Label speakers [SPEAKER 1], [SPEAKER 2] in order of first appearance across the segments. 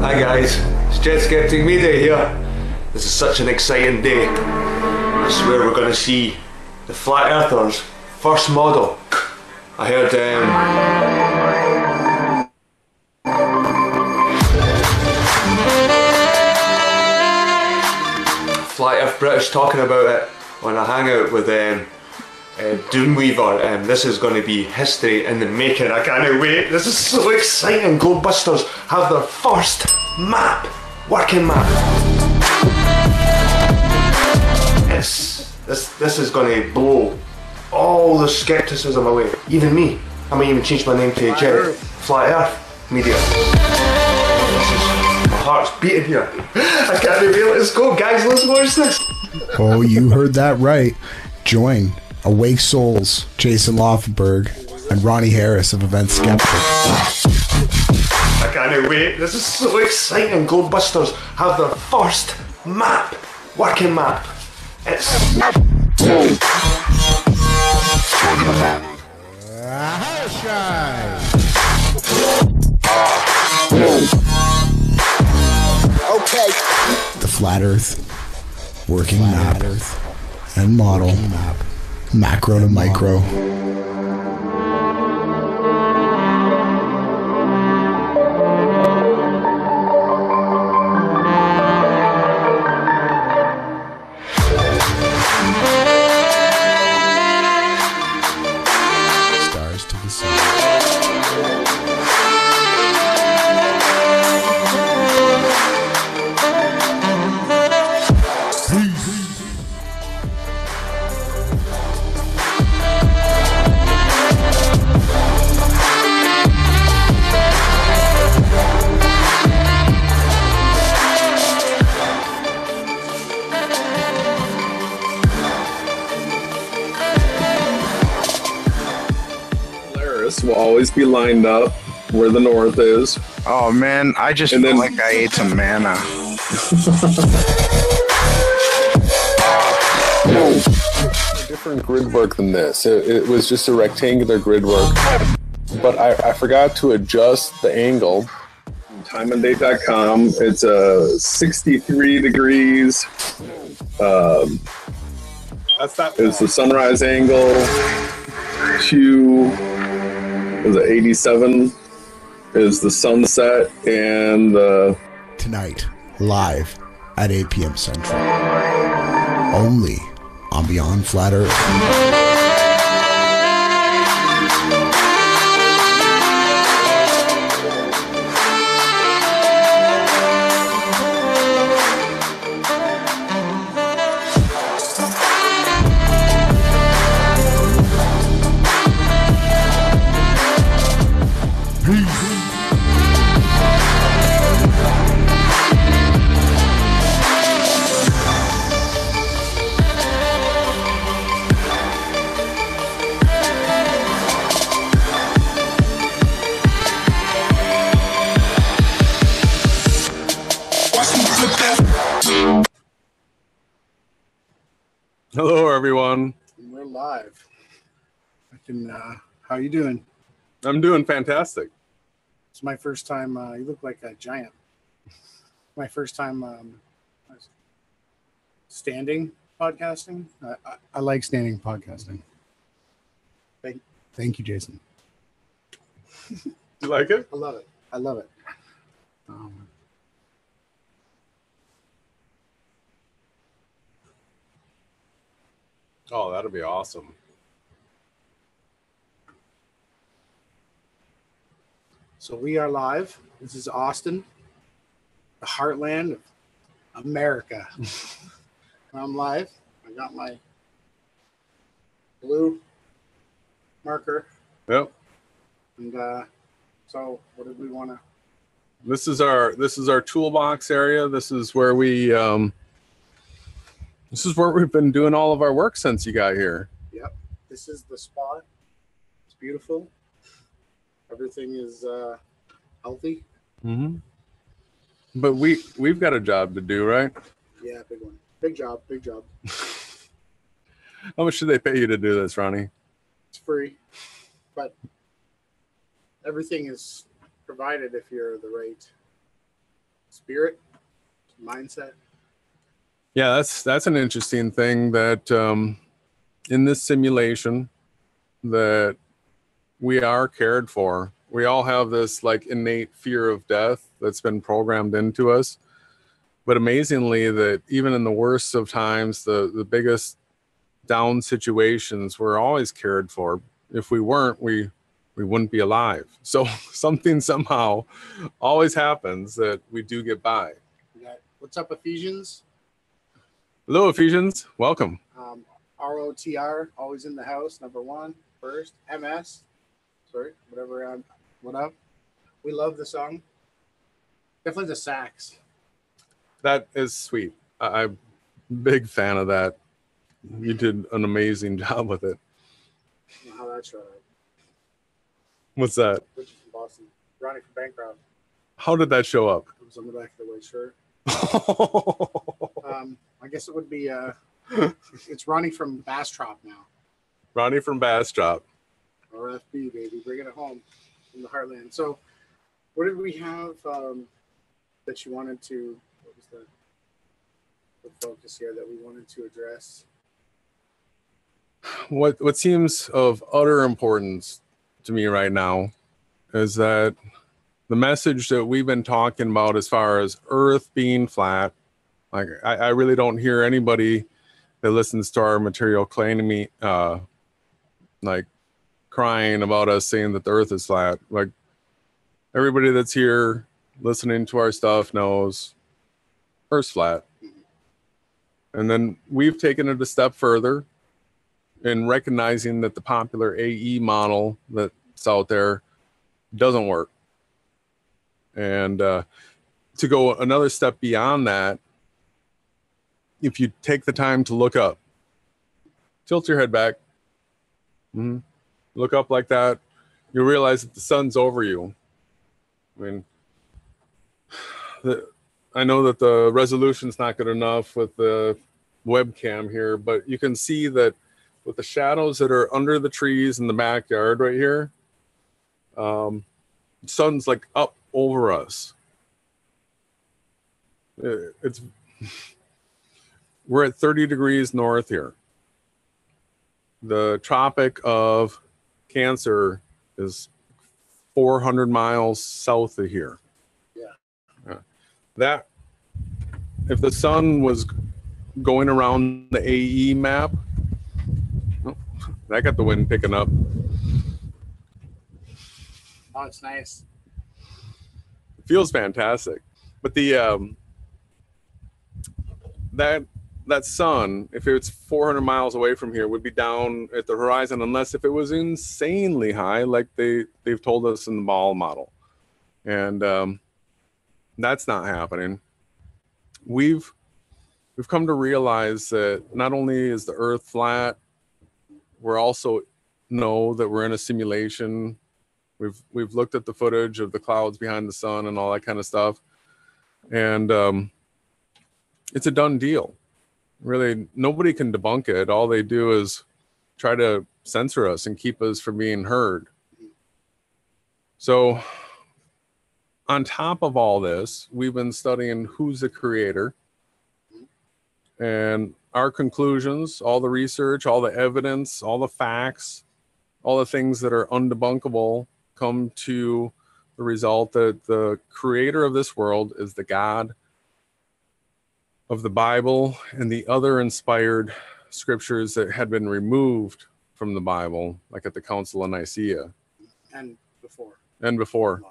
[SPEAKER 1] Hi guys, it's Skeptic Media here. This is such an exciting day. I swear we're going to see the Flat Earthers' first model. I heard Flat Earth British talking about it when I hang out with Doomweaver. This is going to be history in the making. I can't wait. This is so exciting. GLOBEBUSTERZ have their first map, working map. This is going to blow all the skepticism away. Even me. I might even change my name to Flat Earth Media. My heart's beating here. I can't wait. Let's go, guys. Let's watch this.
[SPEAKER 2] Oh, you heard that right. Join Awake Souls, Jason Laufenberg, and Ronnie Harris of Event Skeptic.
[SPEAKER 1] I can't wait. This is so exciting. GLOBEBUSTERZ have their first map, working map. It's
[SPEAKER 2] okay. The Flat Earth working map and model. Macro to micro. Stars to the sun.
[SPEAKER 3] Will always be lined up where the north is.
[SPEAKER 4] Oh man, I just feel like I ate some manna.
[SPEAKER 3] Different grid work than this. It was just a rectangular grid work, but I forgot to adjust the angle. Timeanddate.com. It's 63 degrees. It's the sunrise angle. Was it 87 is the sunset, and
[SPEAKER 2] tonight live at 8 p.m. Central, only on Beyond Flat Earth.
[SPEAKER 5] Hello, everyone.
[SPEAKER 2] We're live. How you doing?
[SPEAKER 5] I'm doing fantastic.
[SPEAKER 2] It's my first time. You look like a giant. My first time standing podcasting. I like standing podcasting. Thank you, Jason.
[SPEAKER 5] You like it?
[SPEAKER 2] I love it. I love it.
[SPEAKER 5] Oh, that'll be awesome.
[SPEAKER 2] So we are live. This is Austin, the heartland of America. I'm live. I got my blue marker.
[SPEAKER 5] Yep.
[SPEAKER 2] And so what did we want to?
[SPEAKER 5] This is our toolbox area. This is where we've been doing all of our work since you got here.
[SPEAKER 2] Yep. This is the spot. It's beautiful. Everything is healthy.
[SPEAKER 5] Mm-hmm. But we've got a job to do, right?
[SPEAKER 2] Yeah, big one. Big job. Big job.
[SPEAKER 5] How much do they pay you to do this, Ronnie?
[SPEAKER 2] It's free, but everything is provided if you're the right spirit, mindset.
[SPEAKER 5] Yeah, that's an interesting thing that in this simulation that we are cared for. We all have this like innate fear of death that's been programmed into us. But amazingly, that even in the worst of times, the biggest down situations, we're always cared for. If we weren't, we wouldn't be alive. So something somehow always happens that we do get by.
[SPEAKER 2] What's up, Ephesians?
[SPEAKER 5] Hello, Ephesians. Welcome.
[SPEAKER 2] ROTR, always in the house. Number one, first. MS. Sorry, whatever. What up? We love the song. Definitely the sax.
[SPEAKER 5] That is sweet. I'm a big fan of that. You did an amazing job with it.
[SPEAKER 2] I don't know how that showed up.
[SPEAKER 5] What's that?
[SPEAKER 2] Richard from Boston. Ronnie from Bancroft.
[SPEAKER 5] How did that show up?
[SPEAKER 2] It was on the back of the white shirt. I guess it would be it's Ronnie from Bastrop now.
[SPEAKER 5] Ronnie from Bastrop.
[SPEAKER 2] RFB, baby, bringing it home from the heartland. So what did we have that you wanted to, what was the focus here that we wanted to address?
[SPEAKER 5] What seems of utter importance to me right now is that the message that we've been talking about as far as Earth being flat, like I really don't hear anybody that listens to our material claiming me like crying about us saying that the Earth is flat. Like everybody that's here listening to our stuff knows Earth's flat. And then we've taken it a step further in recognizing that the popular AE model that's out there doesn't work. And to go another step beyond that, if you take the time to look up, tilt your head back, look up like that, you'll realize that the sun's over you. I mean, I know that the resolution's not good enough with the webcam here, but you can see that with the shadows that are under the trees in the backyard right here, the sun's like up over us. We're at 30 degrees north here. The Tropic of Cancer is 400 miles south of here. Yeah. That, if the sun was going around the AE map, oh, that got the wind picking up.
[SPEAKER 2] Oh, it's nice.
[SPEAKER 5] It feels fantastic. But the that sun, if it's 400 miles away from here, would be down at the horizon unless if it was insanely high, like they've told us in the ball model. And that's not happening. We've come to realize that not only is the Earth flat, we're also know that we're in a simulation. We've looked at the footage of the clouds behind the sun and all that kind of stuff. And it's a done deal. Really, nobody can debunk it. All they do is try to censor us and keep us from being heard. So on top of all this, we've been studying who's the creator, and our conclusions, all the research, all the evidence, all the facts, all the things that are undebunkable come to the result that the creator of this world is the God of the Bible and the other inspired scriptures that had been removed from the Bible, like at the Council of Nicaea.
[SPEAKER 2] And before.
[SPEAKER 5] And before.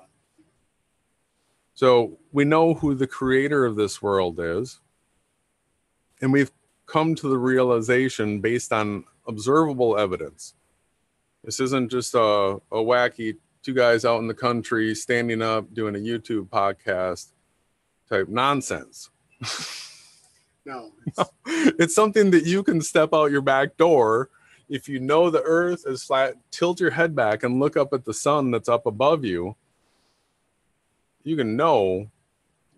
[SPEAKER 5] So we know who the creator of this world is. And we've come to the realization based on observable evidence. This isn't just a wacky two guys out in the country standing up doing a YouTube podcast type nonsense.
[SPEAKER 2] No.
[SPEAKER 5] It's something that you can step out your back door. If you know the earth is flat, tilt your head back and look up at the sun that's up above you. You can know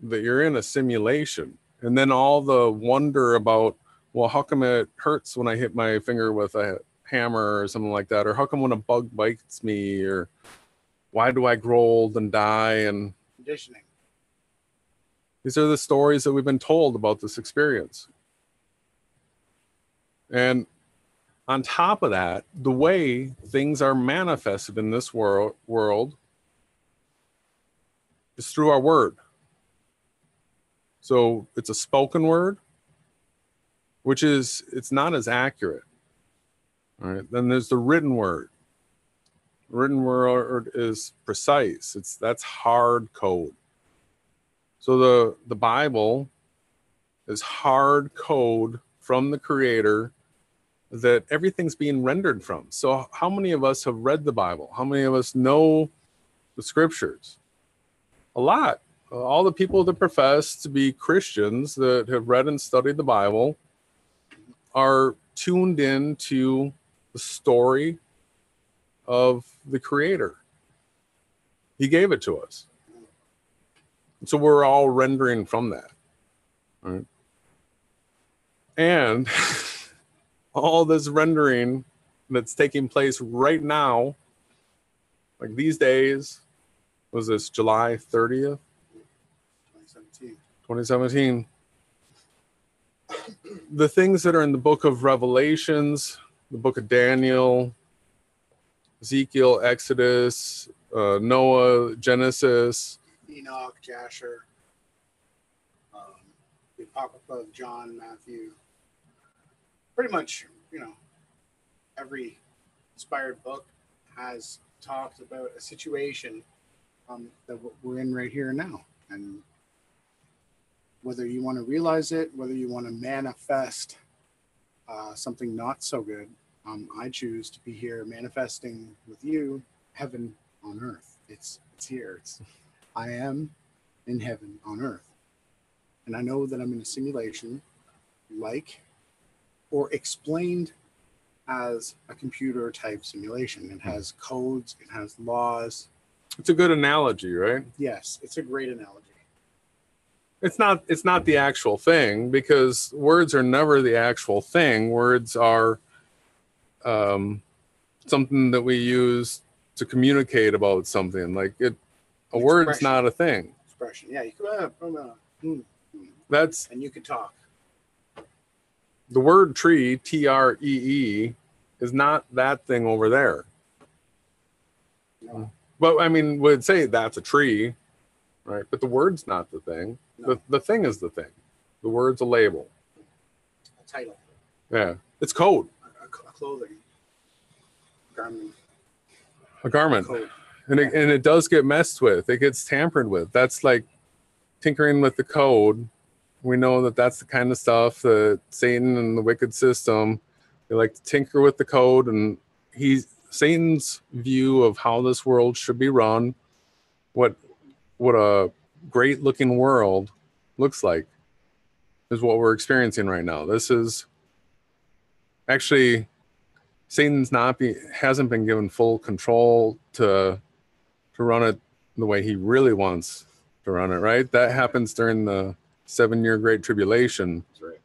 [SPEAKER 5] that you're in a simulation. And then all the wonder about, well, how come it hurts when I hit my finger with a hammer or something like that? Or how come when a bug bites me? Or why do I grow old and die? And
[SPEAKER 2] conditioning.
[SPEAKER 5] These are the stories that we've been told about this experience. And on top of that, the way things are manifested in this world is through our word. So it's a spoken word, which is, it's not as accurate. All right. Then there's the written word. Written word is precise. That's hard code. So the Bible is hard code from the creator that everything's being rendered from. So how many of us have read the Bible? How many of us know the scriptures? A lot. All the people that profess to be Christians that have read and studied the Bible are tuned in to the story of the creator. He gave it to us. So we're all rendering from that. Right? And all this rendering that's taking place right now, like these days, was this July 30th? 2017. The things that are in the book of Revelations, the book of Daniel, Ezekiel, Exodus, Noah, Genesis,
[SPEAKER 2] Enoch, Jasher, the Apocrypha of John, Matthew. Pretty much, every inspired book has talked about a situation that we're in right here and now. And whether you want to realize it, whether you want to manifest something not so good, I choose to be here manifesting with you heaven on earth. It's here. I am in heaven on earth. And I know that I'm in a simulation or explained as a computer type simulation. It has codes, it has laws.
[SPEAKER 5] It's a good analogy, right?
[SPEAKER 2] Yes, it's a great analogy.
[SPEAKER 5] It's not the actual thing, because words are never the actual thing. Words are something that we use to communicate about something. Like a word's not a thing.
[SPEAKER 2] Expression. Yeah, you could
[SPEAKER 5] that's,
[SPEAKER 2] and you could talk.
[SPEAKER 5] The word tree, T-R-E-E, is not that thing over there.
[SPEAKER 2] No.
[SPEAKER 5] But I mean, we'd say that's a tree, right? But the word's not the thing. No. The thing is the thing. The word's a label.
[SPEAKER 2] A title.
[SPEAKER 5] Yeah. It's code.
[SPEAKER 2] A clothing. Garment.
[SPEAKER 5] A garment.
[SPEAKER 2] Code.
[SPEAKER 5] And it does get messed with. It gets tampered with. That's like tinkering with the code. We know that that's the kind of stuff that Satan and the wicked system, they like to tinker with the code. And Satan's view of how this world should be run, what a great looking world looks like, is what we're experiencing right now. This is actually, Satan's hasn't been given full control to run it the way he really wants to run it, right? That happens during the 7-year Great Tribulation.
[SPEAKER 2] That's right.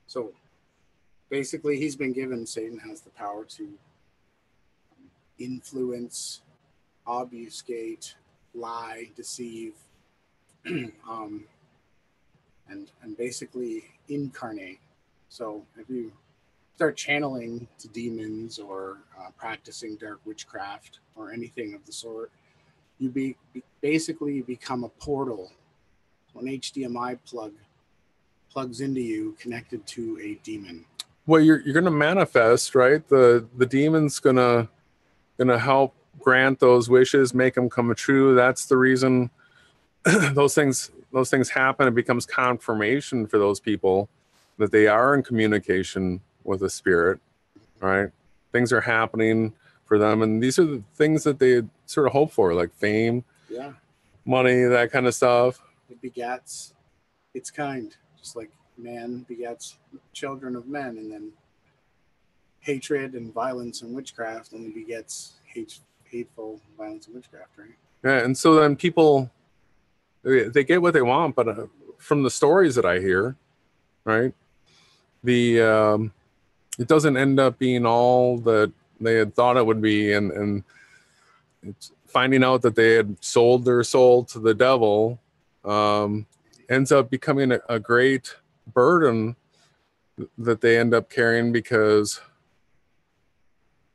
[SPEAKER 2] So basically, Satan has the power to influence, obfuscate, lie, deceive, and basically incarnate. So if you start channeling to demons or practicing dark witchcraft or anything of the sort, you basically become a portal. So an HDMI plug plugs into you, connected to a demon.
[SPEAKER 5] Well, you're gonna manifest, right? The demon's gonna help grant those wishes, make them come true. That's the reason those things happen. It becomes confirmation for those people that they are in communication with a spirit, right? Things are happening for them, and these are the things that they sort of hope for, like fame,
[SPEAKER 2] Yeah,
[SPEAKER 5] money, that kind of stuff.
[SPEAKER 2] it begats its kind, just like man begats children of men, and then hatred and violence and witchcraft only begets hateful violence and witchcraft, right?
[SPEAKER 5] Yeah, and so then people, they get what they want, but from the stories that I hear, right, it doesn't end up being all that they had thought it would be, and it's finding out that they had sold their soul to the devil ends up becoming a great burden that they end up carrying, because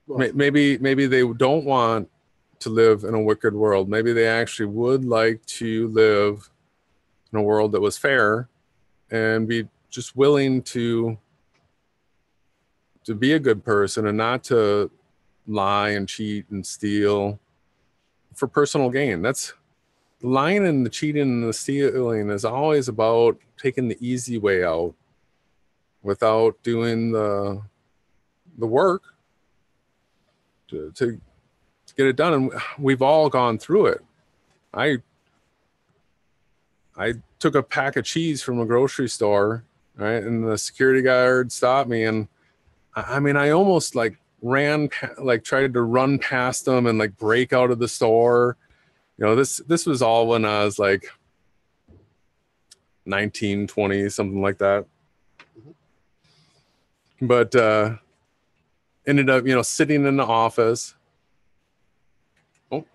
[SPEAKER 5] maybe they don't want to live in a wicked world. Maybe they actually would like to live in a world that was fair and be just willing to be a good person and not to lie and cheat and steal for personal gain. That's the lying and the cheating and the stealing is always about taking the easy way out without doing the work to get it done. And we've all gone through it. I took a pack of cheese from a grocery store, right? And the security guard stopped me, and I mean, I almost like tried to run past them and like break out of the store. You know, this was all when I was like 19, 20, something like that. But ended up, sitting in the office. Oh.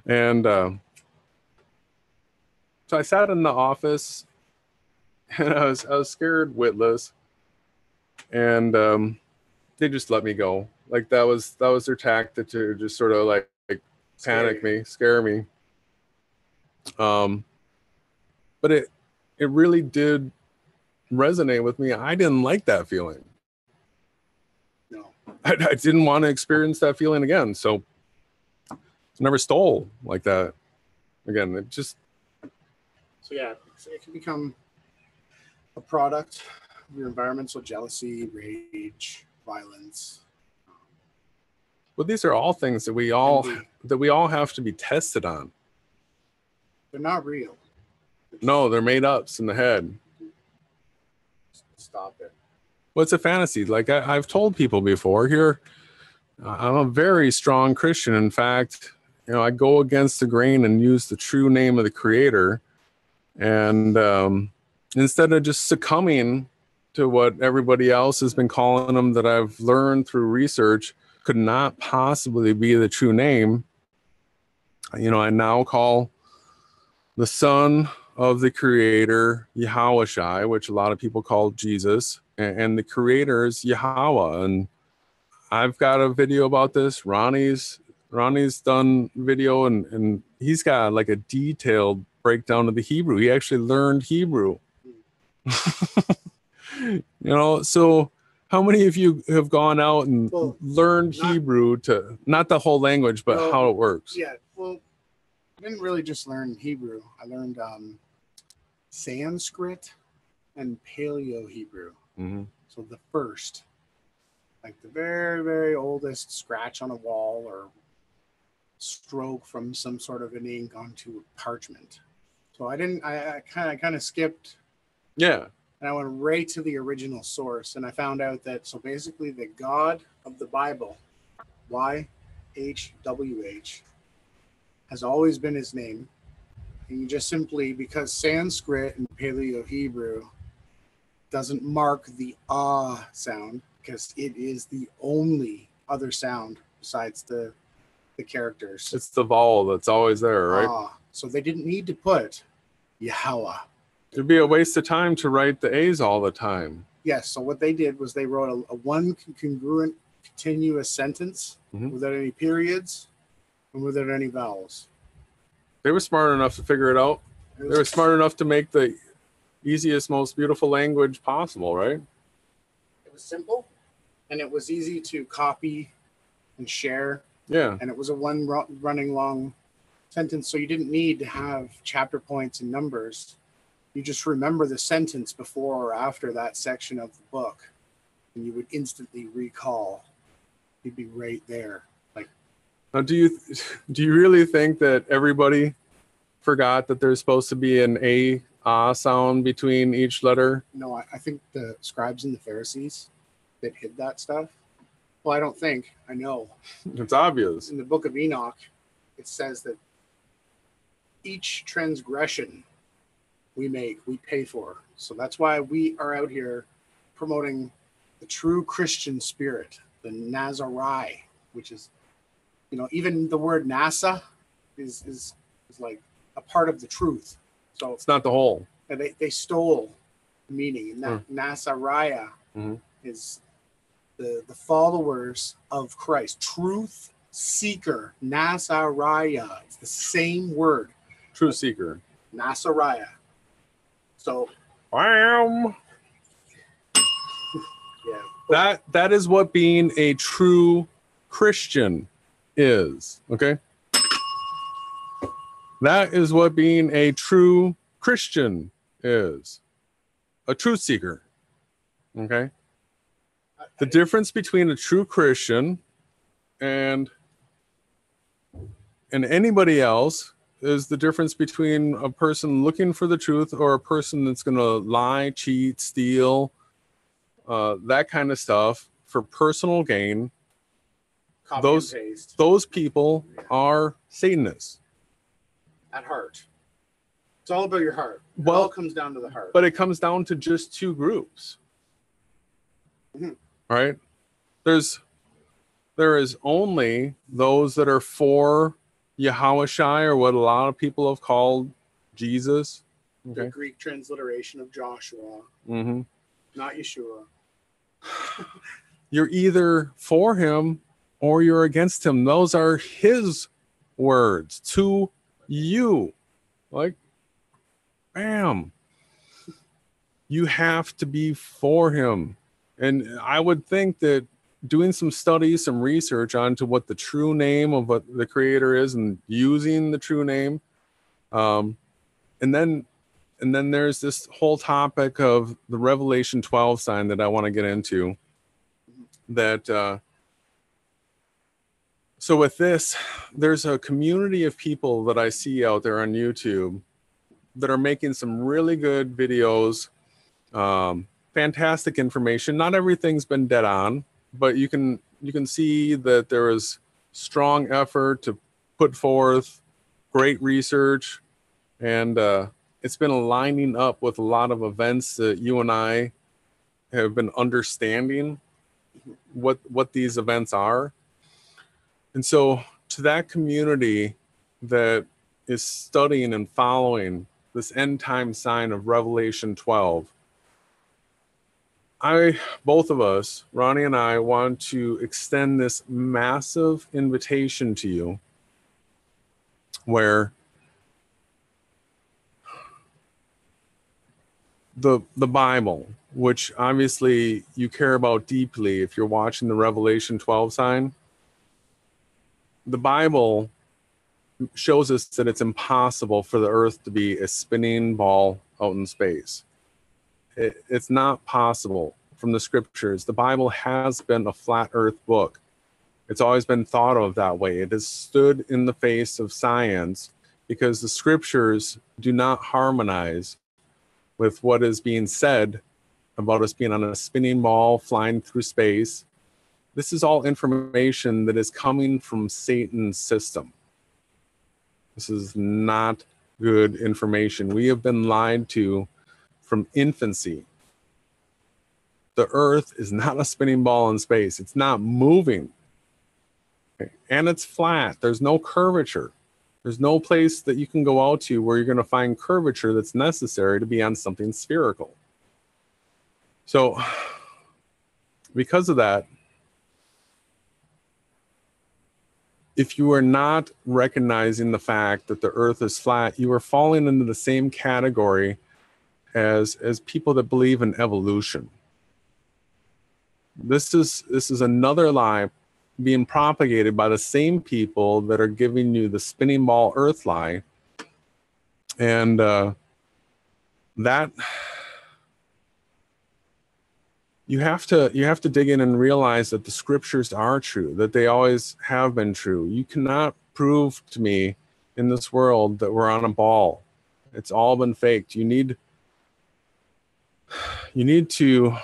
[SPEAKER 5] And so I sat in the office, and I was scared witless, and they just let me go. Like that was their tactic, to just sort of like panic me, scare me. But it really did resonate with me. I didn't like that feeling.
[SPEAKER 2] No,
[SPEAKER 5] I didn't want to experience that feeling again. So I never stole like that again. It just.
[SPEAKER 2] So yeah, it can become a product of your environment. So jealousy, rage, violence.
[SPEAKER 5] Well, these are all things that we all have to be tested on.
[SPEAKER 2] They're not real.
[SPEAKER 5] No, they're made ups in the head.
[SPEAKER 2] Stop it.
[SPEAKER 5] Well, it's a fantasy. Like I've told people before here, I'm a very strong Christian. In fact, I go against the grain and use the true name of the Creator. And instead of just succumbing to what everybody else has been calling them, that I've learned through research could not possibly be the true name, I now call the Son of the Creator Yahweh, which a lot of people call Jesus, and the Creator is Yahweh. And I've got a video about this. Ronnie's done video, and he's got like a detailed breakdown of the Hebrew. He actually learned Hebrew. So how many of you have gone out and learned Hebrew, to not the whole language, but how it works?
[SPEAKER 2] Yeah, well, I didn't really just learn Hebrew. I learned Sanskrit and Paleo Hebrew.
[SPEAKER 5] Mm-hmm.
[SPEAKER 2] So the first, like the very, very oldest scratch on a wall or stroke from some sort of an ink onto parchment. So I kind of skipped.
[SPEAKER 5] Yeah.
[SPEAKER 2] And I went right to the original source, and I found out that, so basically the God of the Bible, YHWH, has always been his name. And you just simply, because Sanskrit and Paleo Hebrew doesn't mark the ah sound because it is the only other sound besides the characters.
[SPEAKER 5] It's the vowel that's always there, right?
[SPEAKER 2] Ah. So they didn't need to put Yahweh.
[SPEAKER 5] It'd be a waste of time to write the A's all the time.
[SPEAKER 2] Yes. So what they did was they wrote a one congruent continuous sentence without any periods and without any vowels.
[SPEAKER 5] They were smart enough to figure it out. They were smart enough to make the easiest, most beautiful language possible, right?
[SPEAKER 2] It was simple, and it was easy to copy and share.
[SPEAKER 5] Yeah.
[SPEAKER 2] And it was a one running long sentence, so you didn't need to have chapter points and numbers. You just remember the sentence before or after that section of the book, and you would instantly recall. You'd be right there. Like,
[SPEAKER 5] now, do you really think that everybody forgot that there's supposed to be an ah sound between each letter?
[SPEAKER 2] No, I think the scribes and the Pharisees that hid that stuff. Well, I don't think. I know.
[SPEAKER 5] It's obvious.
[SPEAKER 2] In the book of Enoch, it says that each transgression we make, we pay for. So that's why we are out here promoting the true Christian spirit, the Nazarite, which is, you know, even the word NASA is like a part of the truth. So
[SPEAKER 5] it's not the whole.
[SPEAKER 2] They stole the meaning, and that Nazariah is the followers of Christ, truth seeker, Nazariah. It's the same word.
[SPEAKER 5] Truth seeker.
[SPEAKER 2] Nazariah. So
[SPEAKER 5] Bam.
[SPEAKER 2] Yeah.
[SPEAKER 5] That is what being a true Christian is. Okay. That is what being a true Christian is. A truth seeker. Okay. The difference between a true Christian and anybody else is the difference between a person looking for the truth or a person that's going to lie, cheat, steal, that kind of stuff for personal gain.
[SPEAKER 2] Copy and paste.
[SPEAKER 5] Those people are Satanists.
[SPEAKER 2] At heart. It's all about your heart. It all comes down to the heart.
[SPEAKER 5] But it comes down to just two groups. Right? There is only those that are for Yahushai, or what a lot of people have called Jesus.
[SPEAKER 2] The Greek transliteration of Joshua. Not Yeshua.
[SPEAKER 5] You're either for him or you're against him. Those are his words to you. Like, bam. You have to be for him. And I would think that doing some studies, some research onto what the true name of what the creator is and using the true name. And then there's this whole topic of the Revelation 12 sign that I want to get into. That so with this, there's a community of people that I see out there on YouTube that are making some really good videos, fantastic information. Not everything's been dead on, but you can see that there is strong effort to put forth great research, and it's been aligning up with a lot of events that you and I have been understanding what these events are. And so to that community that is studying and following this end time sign of Revelation 12, both of us, Ronnie and I, want to extend this massive invitation to you where the Bible, which obviously you care about deeply if you're watching the Revelation 12 sign, the Bible shows us that it's impossible for the earth to be a spinning ball out in space. It's not possible from the scriptures. The Bible has been a flat earth book. It's always been thought of that way. It has stood in the face of science because the scriptures do not harmonize with what is being said about us being on a spinning ball flying through space. This is all information that is coming from Satan's system. This is not good information. We have been lied to from infancy. the Earth is not a spinning ball in space. It's not moving. Okay? And it's flat. There's no curvature. There's no place that you can go out to where you're going to find curvature that's necessary to be on something spherical. So because of that, if you are not recognizing the fact that the Earth is flat, you are falling into the same category as people that believe in evolution. This is another lie being propagated by the same people that are giving you the spinning ball Earth lie, and that you have to dig in and realize that the scriptures are true, that they always have been true. You cannot prove to me in this world that we're on a ball. It's all been faked. You need to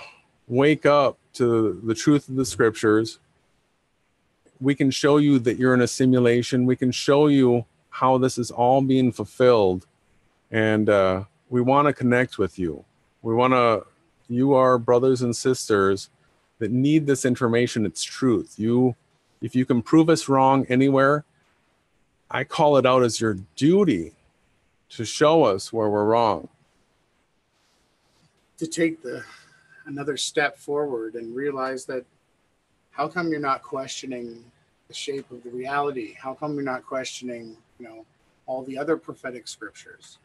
[SPEAKER 5] wake up to the truth of the scriptures. We can show you that you're in a simulation. We can show you how this is all being fulfilled. And we want to connect with you. You are brothers and sisters that need this information. It's truth. If you can prove us wrong anywhere, I call it out as your duty to show us where we're wrong.
[SPEAKER 2] To take another step forward and realize that, how come you're not questioning the shape of the reality? How come you're not questioning, all the other prophetic scriptures?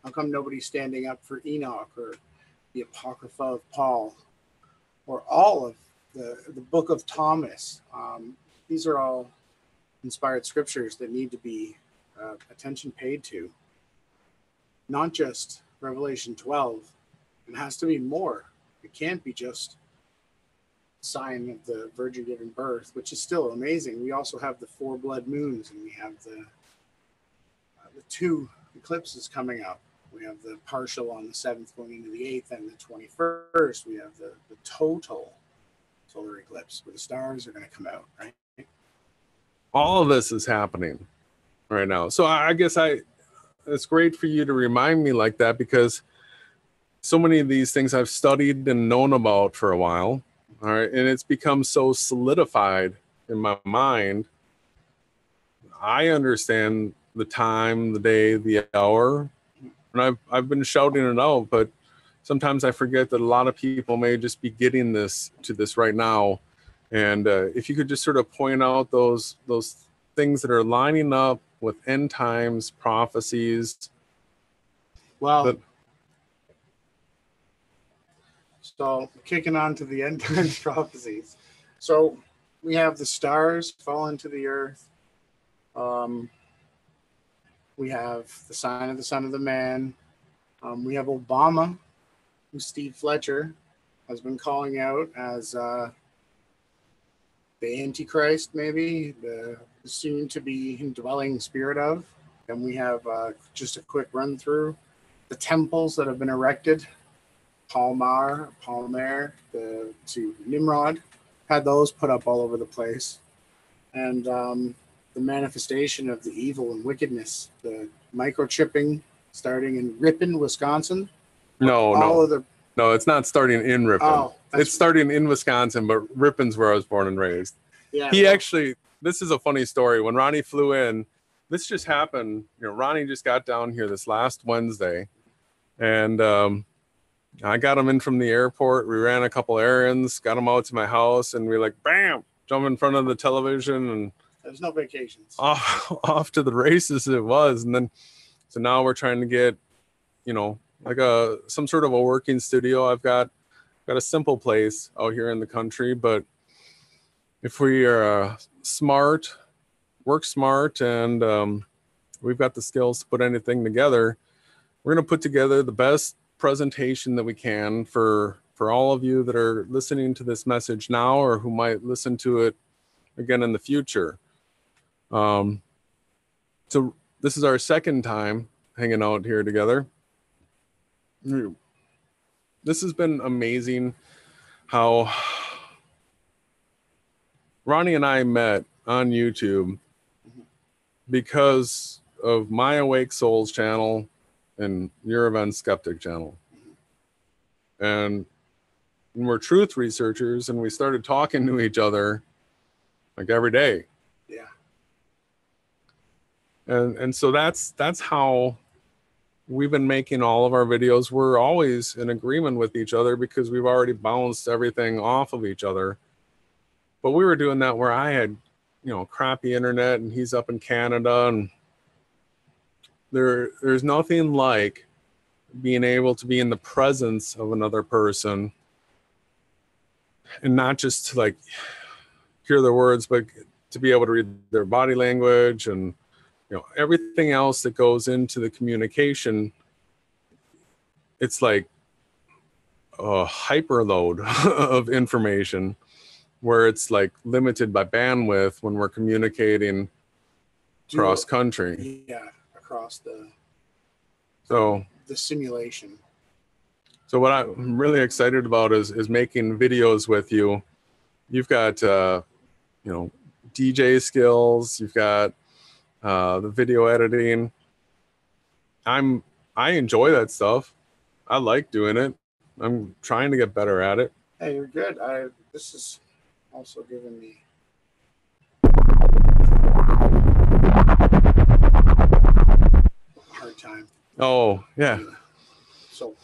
[SPEAKER 2] How come nobody's standing up for Enoch or the Apocrypha of Paul or all of the book of Thomas? These are all inspired scriptures that need to be attention paid to. Not just Revelation 12. It has to be more. It can't be just sign of the virgin giving birth, which is still amazing. We also have the 4 blood moons, and we have the 2 eclipses coming up. We have the partial on the 7th going into the 8th, and the 21st. We have the total solar eclipse where the stars are going to come out, right?
[SPEAKER 5] All of this is happening right now. So I guess it's great for you to remind me like that, because so many of these things I've studied and known about for a while. All right. And it's become so solidified in my mind. I understand the time, the day, the hour, and I've been shouting it out, but sometimes I forget that a lot of people may just be getting this right now. And if you could just sort of point out those things that are lining up with end times prophecies.
[SPEAKER 2] Well, so kicking on to the end times prophecies. So we have the stars falling to the earth. We have the sign of the Son of the Man. We have Obama, who Steve Fletcher has been calling out as the Antichrist, maybe, the soon-to-be indwelling spirit of. And we have just a quick run through the temples that have been erected. Palmyra to Nimrod, had those put up all over the place. And the manifestation of the evil and wickedness, the microchipping starting in Ripon, Wisconsin.
[SPEAKER 5] No, it's not starting in Ripon.
[SPEAKER 2] Oh,
[SPEAKER 5] it's starting in Wisconsin, but Ripon's where I was born and raised. Yeah, actually, this is a funny story. When Ronnie flew in, this just happened. Ronnie just got down here this last Wednesday, and I got him in from the airport. We ran a couple errands, got him out to my house, and we bam, jump in front of the television, and
[SPEAKER 2] there's no vacations.
[SPEAKER 5] Off to the races it was. And then, so now we're trying to get, some sort of a working studio. I've got a simple place out here in the country, but if we are work smart, and we've got the skills to put anything together, we're going to put together the best presentation that we can for all of you that are listening to this message now, or who might listen to it again in the future. So this is our second time hanging out here together. This has been amazing how Ronnie and I met on YouTube because of My Awake Souls channel and your Event Skeptic channel. And and we're truth researchers, and we started talking to each other like every day.
[SPEAKER 2] Yeah.
[SPEAKER 5] And so that's how we've been making all of our videos. We're always in agreement with each other because we've already bounced everything off of each other. But we were doing that where I had, crappy internet, and he's up in Canada, and there's nothing like being able to be in the presence of another person and not just to like hear their words, but to be able to read their body language and everything else that goes into the communication. It's like a hyperload of information where it's like limited by bandwidth when we're communicating cross country.
[SPEAKER 2] Yeah, across the simulation.
[SPEAKER 5] So what I'm really excited about is making videos with you. You've got DJ skills, you've got the video editing. I enjoy that stuff. I like doing it. I'm trying to get better at it.
[SPEAKER 2] Hey, you're good. This is also giving me a hard time.
[SPEAKER 5] Oh, yeah.
[SPEAKER 2] So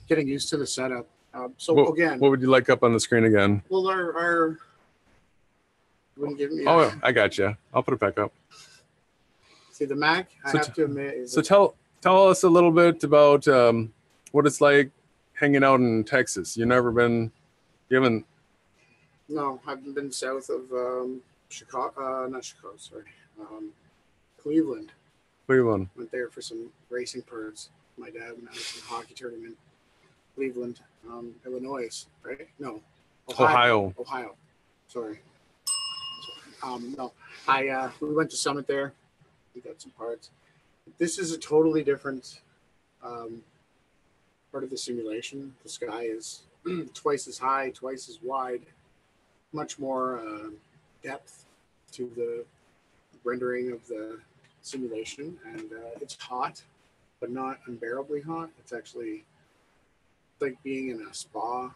[SPEAKER 2] getting used to the setup.
[SPEAKER 5] What would you like up on the screen again?
[SPEAKER 2] Well, our wouldn't give me.
[SPEAKER 5] Oh, I got you. I'll put it back up.
[SPEAKER 2] See, the Mac, I have to admit, is
[SPEAKER 5] tell us a little bit about what it's like hanging out in Texas. You haven't.
[SPEAKER 2] No, I haven't been south of Chicago. Not Chicago. Sorry, Cleveland.
[SPEAKER 5] Cleveland.
[SPEAKER 2] Went there for some racing parts. My dad when I was in a hockey tournament. Cleveland, Illinois, right? No,
[SPEAKER 5] Ohio.
[SPEAKER 2] Sorry. No, we went to Summit there. We got some parts. This is a totally different part of the simulation. The sky is twice as high, twice as wide, much more depth to the rendering of the simulation, and it's hot, but not unbearably hot. It's actually like being in a spa.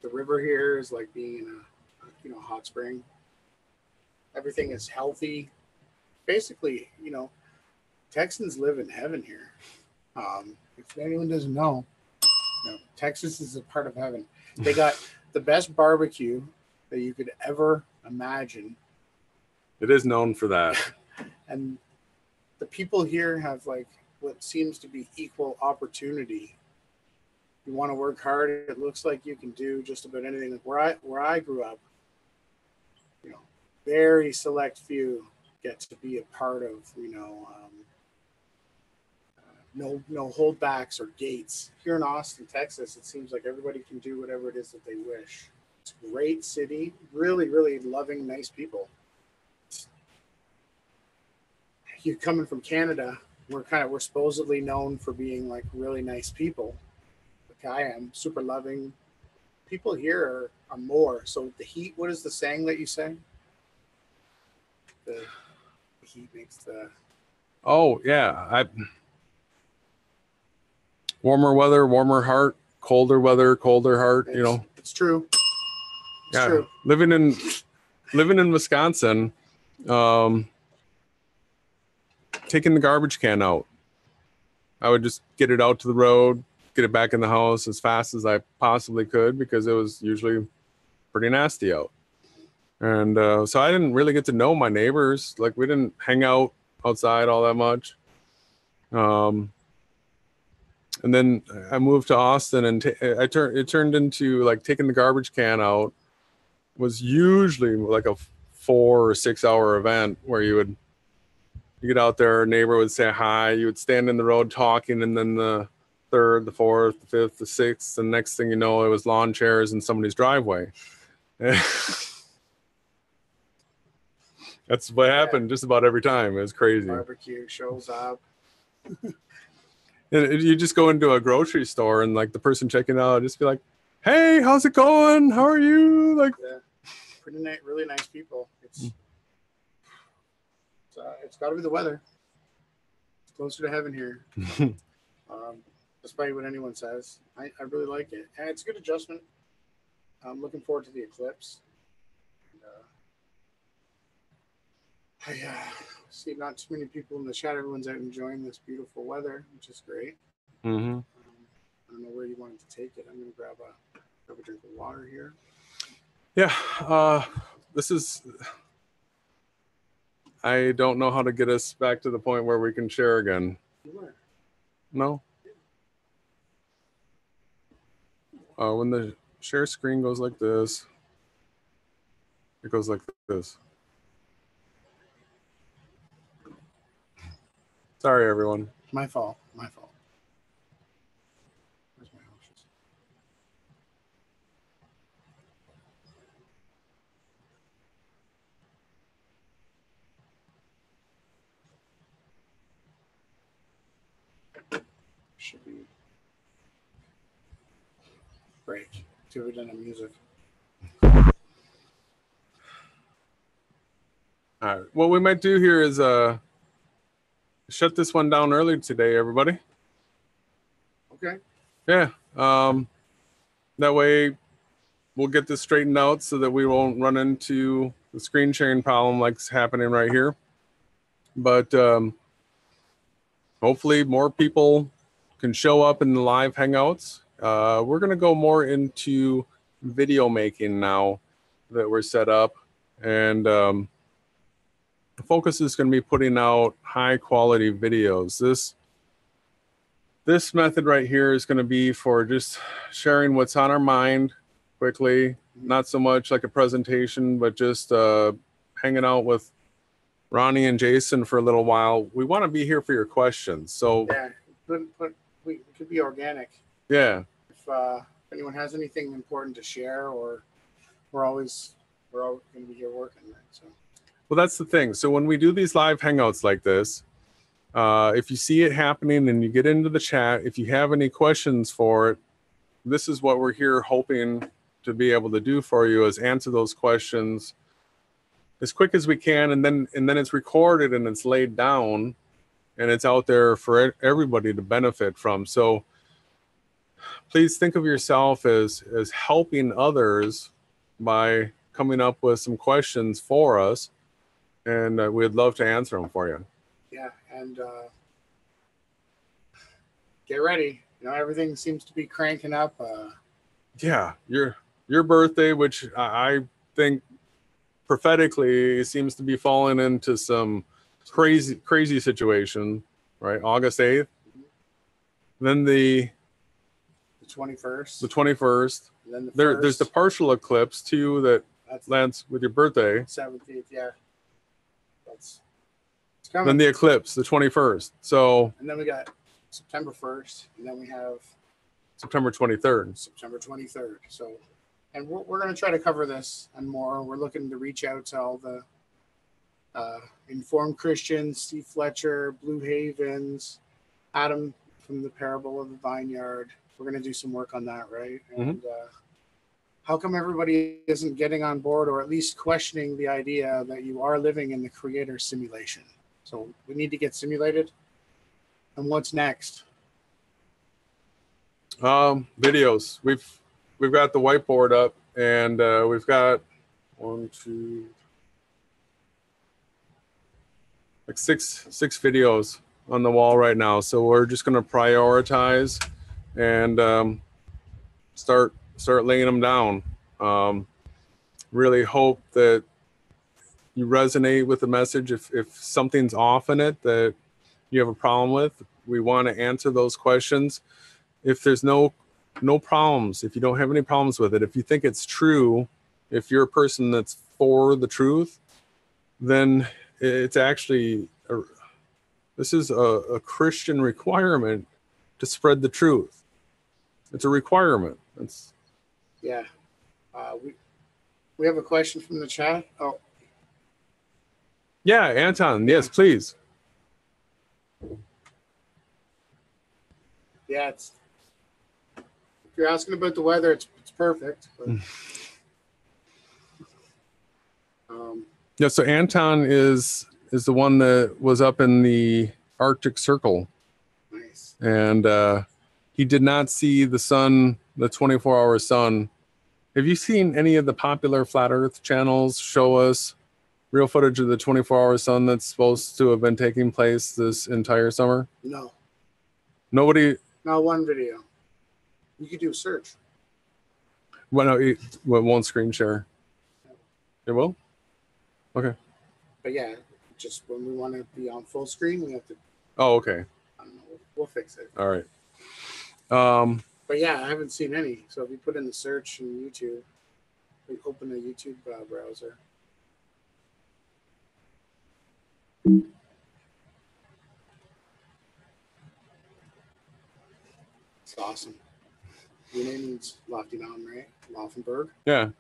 [SPEAKER 2] The river here is like being in a hot spring. Everything is healthy. Basically, Texans live in heaven here. If anyone doesn't know, Texas is a part of heaven. They got the best barbecue that you could ever imagine.
[SPEAKER 5] It is known for that.
[SPEAKER 2] And the people here have like what seems to be equal opportunity. You want to work hard, it looks like you can do just about anything. Like where I grew up, very select few get to be a part of, no holdbacks or gates. Here in Austin, Texas, it seems like everybody can do whatever it is that they wish. It's a great city, really, really loving, nice people. You coming from Canada, we're supposedly known for being like really nice people. Like I am, super loving. People here are more. So the heat, what is the saying that you say? The heat makes the...
[SPEAKER 5] Oh, yeah. Warmer weather, warmer heart. Colder weather, colder heart.
[SPEAKER 2] It's true. It's true.
[SPEAKER 5] Living in Wisconsin, taking the garbage can out. I would just get it out to the road, get it back in the house as fast as I possibly could because it was usually pretty nasty out. And so I didn't really get to know my neighbors. Like we didn't hang out outside all that much. And then I moved to Austin, and it turned into like taking the garbage can out was usually like a 4 or 6 hour event where you get out there, a neighbor would say hi, you would stand in the road talking, and then the third, the fourth, the fifth, the sixth, and next thing you know, it was lawn chairs in somebody's driveway. That's what happened just about every time. It was crazy.
[SPEAKER 2] Barbecue shows up.
[SPEAKER 5] And you just go into a grocery store and like the person checking out just be like, "Hey, how's it going? How are you?" Like,
[SPEAKER 2] pretty nice, really nice people. It's got to be the weather. It's closer to heaven here. despite what anyone says. I really like it. And it's a good adjustment. I'm looking forward to the eclipse. And, I see not too many people in the chat. Everyone's out enjoying this beautiful weather, which is great.
[SPEAKER 5] Mm-hmm.
[SPEAKER 2] I don't know where you wanted to take it. I'm going to grab a drink of water here.
[SPEAKER 5] Yeah, this is... I don't know how to get us back to the point where we can share again. No? When the share screen goes like this, it goes like this. Sorry, everyone.
[SPEAKER 2] My fault. My fault. Where's my options? Should be break. See if we've done a music.
[SPEAKER 5] All right. What we might do here is shut this one down early today, everybody.
[SPEAKER 2] Okay.
[SPEAKER 5] Yeah. That way we'll get this straightened out so that we won't run into the screen sharing problem like's happening right here. But hopefully more people can show up in the live hangouts. We're going to go more into video making now that we're set up. And the focus is going to be putting out high quality videos. This method right here is going to be for just sharing what's on our mind quickly, not so much like a presentation, but just hanging out with Ronnie and Jason for a little while. We want to be here for your questions. So
[SPEAKER 2] yeah, we could be organic.
[SPEAKER 5] Yeah.
[SPEAKER 2] If anyone has anything important to share, or we're all going to be here working. Right? So.
[SPEAKER 5] Well, that's the thing. So when we do these live hangouts like this, if you see it happening and you get into the chat, if you have any questions for it, this is what we're here hoping to be able to do for you, is answer those questions as quick as we can, and then it's recorded and it's laid down and it's out there for everybody to benefit from. So please think of yourself as helping others by coming up with some questions for us, and we'd love to answer them for you.
[SPEAKER 2] Yeah, and get ready. You know, everything seems to be cranking up.
[SPEAKER 5] Yeah, your birthday, which I think prophetically seems to be falling into some crazy situation, right? August 8th. Then the
[SPEAKER 2] 21st.
[SPEAKER 5] The 21st.
[SPEAKER 2] And then
[SPEAKER 5] there's the partial eclipse too that lands with your birthday.
[SPEAKER 2] 17th, yeah. It's coming.
[SPEAKER 5] Then the eclipse, the 21st. So.
[SPEAKER 2] And then we got September 1st, and then we have
[SPEAKER 5] September 23rd.
[SPEAKER 2] September 23rd. So, and we're going to try to cover this and more. We're looking to reach out to all the Informed Christians, Steve Fletcher, Blue Havens, Adam from the Parable of the Vineyard. We're going to do some work on that, right? And how come everybody isn't getting on board, or at least questioning the idea that you are living in the creator simulation? So we need to get simulated. And what's next?
[SPEAKER 5] Videos. We've got the whiteboard up, and we've got six videos on the wall right now. So we're just going to prioritize and start laying them down. Really hope that you resonate with the message. If something's off in it that you have a problem with, we want to answer those questions. If there's no problems, if you don't have any problems with it, if you think it's true, if you're a person that's for the truth, then it's actually this is a Christian requirement to spread the truth. It's a requirement.
[SPEAKER 2] Yeah. We have a question from the chat. Oh.
[SPEAKER 5] Yeah, Anton. Yes, please.
[SPEAKER 2] Yeah, if you're asking about the weather, it's perfect. But,
[SPEAKER 5] yeah, so Anton is the one that was up in the Arctic Circle.
[SPEAKER 2] Nice.
[SPEAKER 5] And he did not see the sun, the 24-hour sun. Have you seen any of the popular flat Earth channels show us real footage of the 24-hour sun that's supposed to have been taking place this entire summer?
[SPEAKER 2] No.
[SPEAKER 5] Nobody.
[SPEAKER 2] Not one video. You could do a search.
[SPEAKER 5] Well, no, it won't screen share. It will? Okay.
[SPEAKER 2] But yeah, just when we want to be on full screen, we have to.
[SPEAKER 5] Oh, okay.
[SPEAKER 2] I don't know. We'll fix it.
[SPEAKER 5] All right.
[SPEAKER 2] But yeah, I haven't seen any. So if you put in the search in YouTube, we open a YouTube browser. It's awesome. Your name means Lofty Mountain, right? Laufenberg?
[SPEAKER 5] Yeah.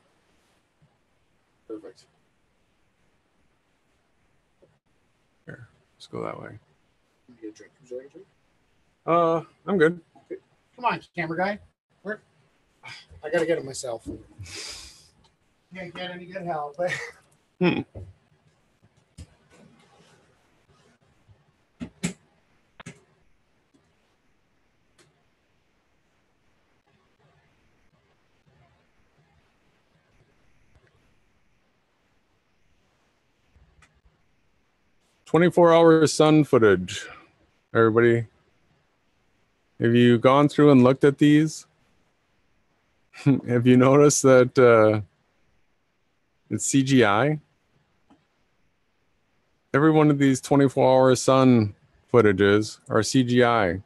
[SPEAKER 2] Perfect.
[SPEAKER 5] Here, let's go that way.
[SPEAKER 2] You get a drink. Would you like a drink?
[SPEAKER 5] I'm good.
[SPEAKER 2] Okay. Come on, camera guy. Where? I gotta get it myself. Can't get any good help.
[SPEAKER 5] 24-hour sun footage. Everybody, have you gone through and looked at these? Have you noticed that it's CGI? Every one of these 24-hour sun footages are CGI.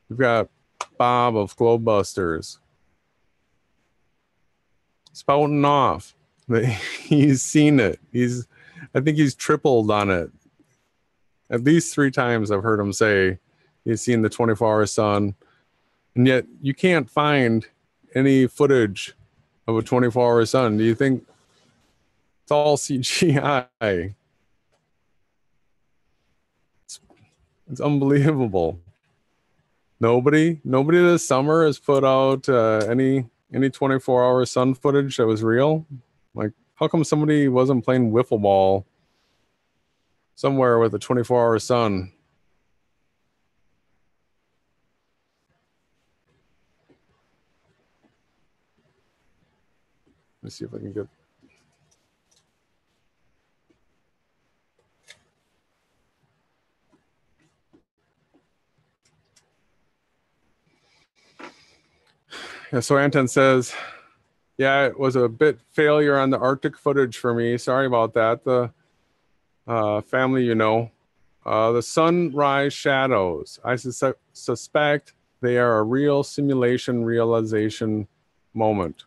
[SPEAKER 5] We've got Bob of GLOBEBUSTERZ spouting off that he's seen it. I think he's tripled on it. At least 3 times I've heard him say he's seen the 24-hour sun, and yet you can't find any footage of a 24-hour sun. Do you think it's all CGI? It's unbelievable. Nobody this summer has put out any 24-hour sun footage that was real. Like, how come somebody wasn't playing wiffle ball somewhere with a 24-hour sun? Let's see if I can get. Yeah, so Anton says, yeah, it was a bit failure on the Arctic footage for me. Sorry about that. The family, you know, the sunrise shadows. I suspect they are a real simulation realization moment.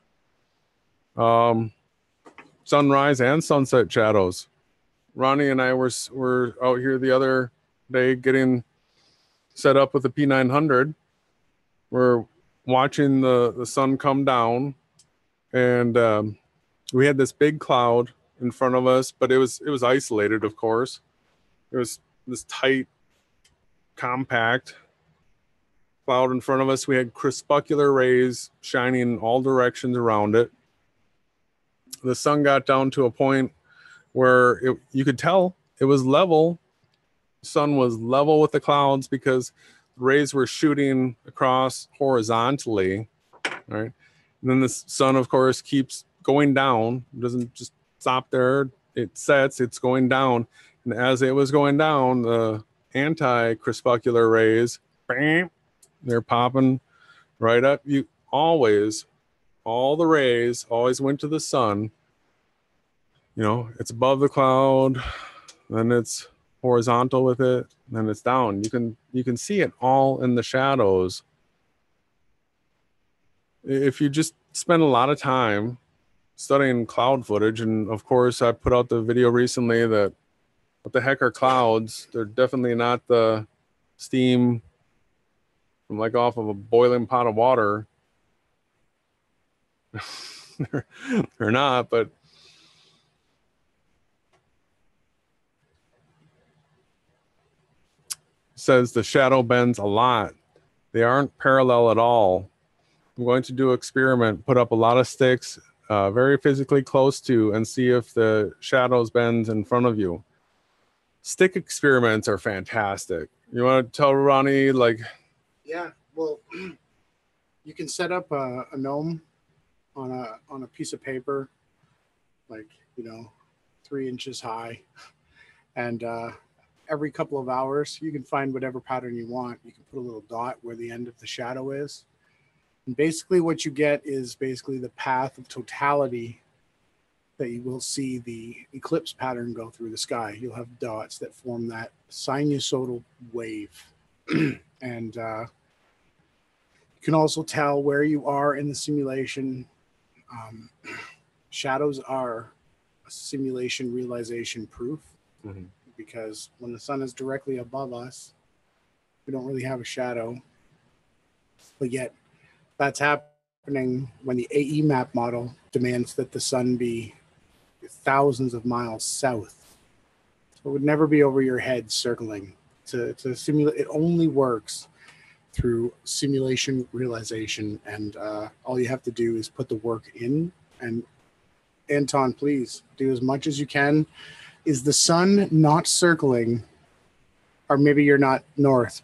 [SPEAKER 5] Sunrise and sunset shadows. Ronnie and I were out here the other day getting set up with the P900. We're watching the sun come down, and we had this big cloud in front of us, but it was isolated, of course. It was this tight, compact cloud in front of us. We had crepuscular rays shining in all directions around it. The sun got down to a point where you could tell it was level. The sun was level with the clouds because the rays were shooting across horizontally, right? And then the sun, of course, keeps going down. It doesn't just stop there. It sets, it's going down. And as it was going down, the anti-crepuscular rays, bam, they're popping right up. All the rays always went to the sun. You know, it's above the cloud, then it's horizontal with it, then it's down. You can see it all in the shadows. If you just spend a lot of time studying cloud footage, and of course I put out the video recently that what the heck are clouds? They're definitely not the steam from like off of a boiling pot of water. They're not, but says the shadow bends a lot. They aren't parallel at all. I'm going to do an experiment, put up a lot of sticks very physically close to, and see if the shadows bend in front of you. Stick experiments are fantastic. You want to tell Ronnie, like?
[SPEAKER 2] Yeah, Well, you can set up a gnome on a piece of paper, like, 3 inches high, and every couple of hours you can find whatever pattern you want. You can put a little dot where the end of the shadow is, and basically what you get is basically the path of totality that you will see the eclipse pattern go through the sky. You'll have dots that form that sinusoidal wave. And you can also tell where you are in the simulation. Shadows are a simulation realization proof, because when the sun is directly above us, we don't really have a shadow. But yet that's happening when the AE map model demands that the sun be thousands of miles south. So it would never be over your head circling. To simulate, it only works through simulation realization, and all you have to do is put the work in. And Anton, please do as much as you can. Is the sun not circling, or maybe you're not north?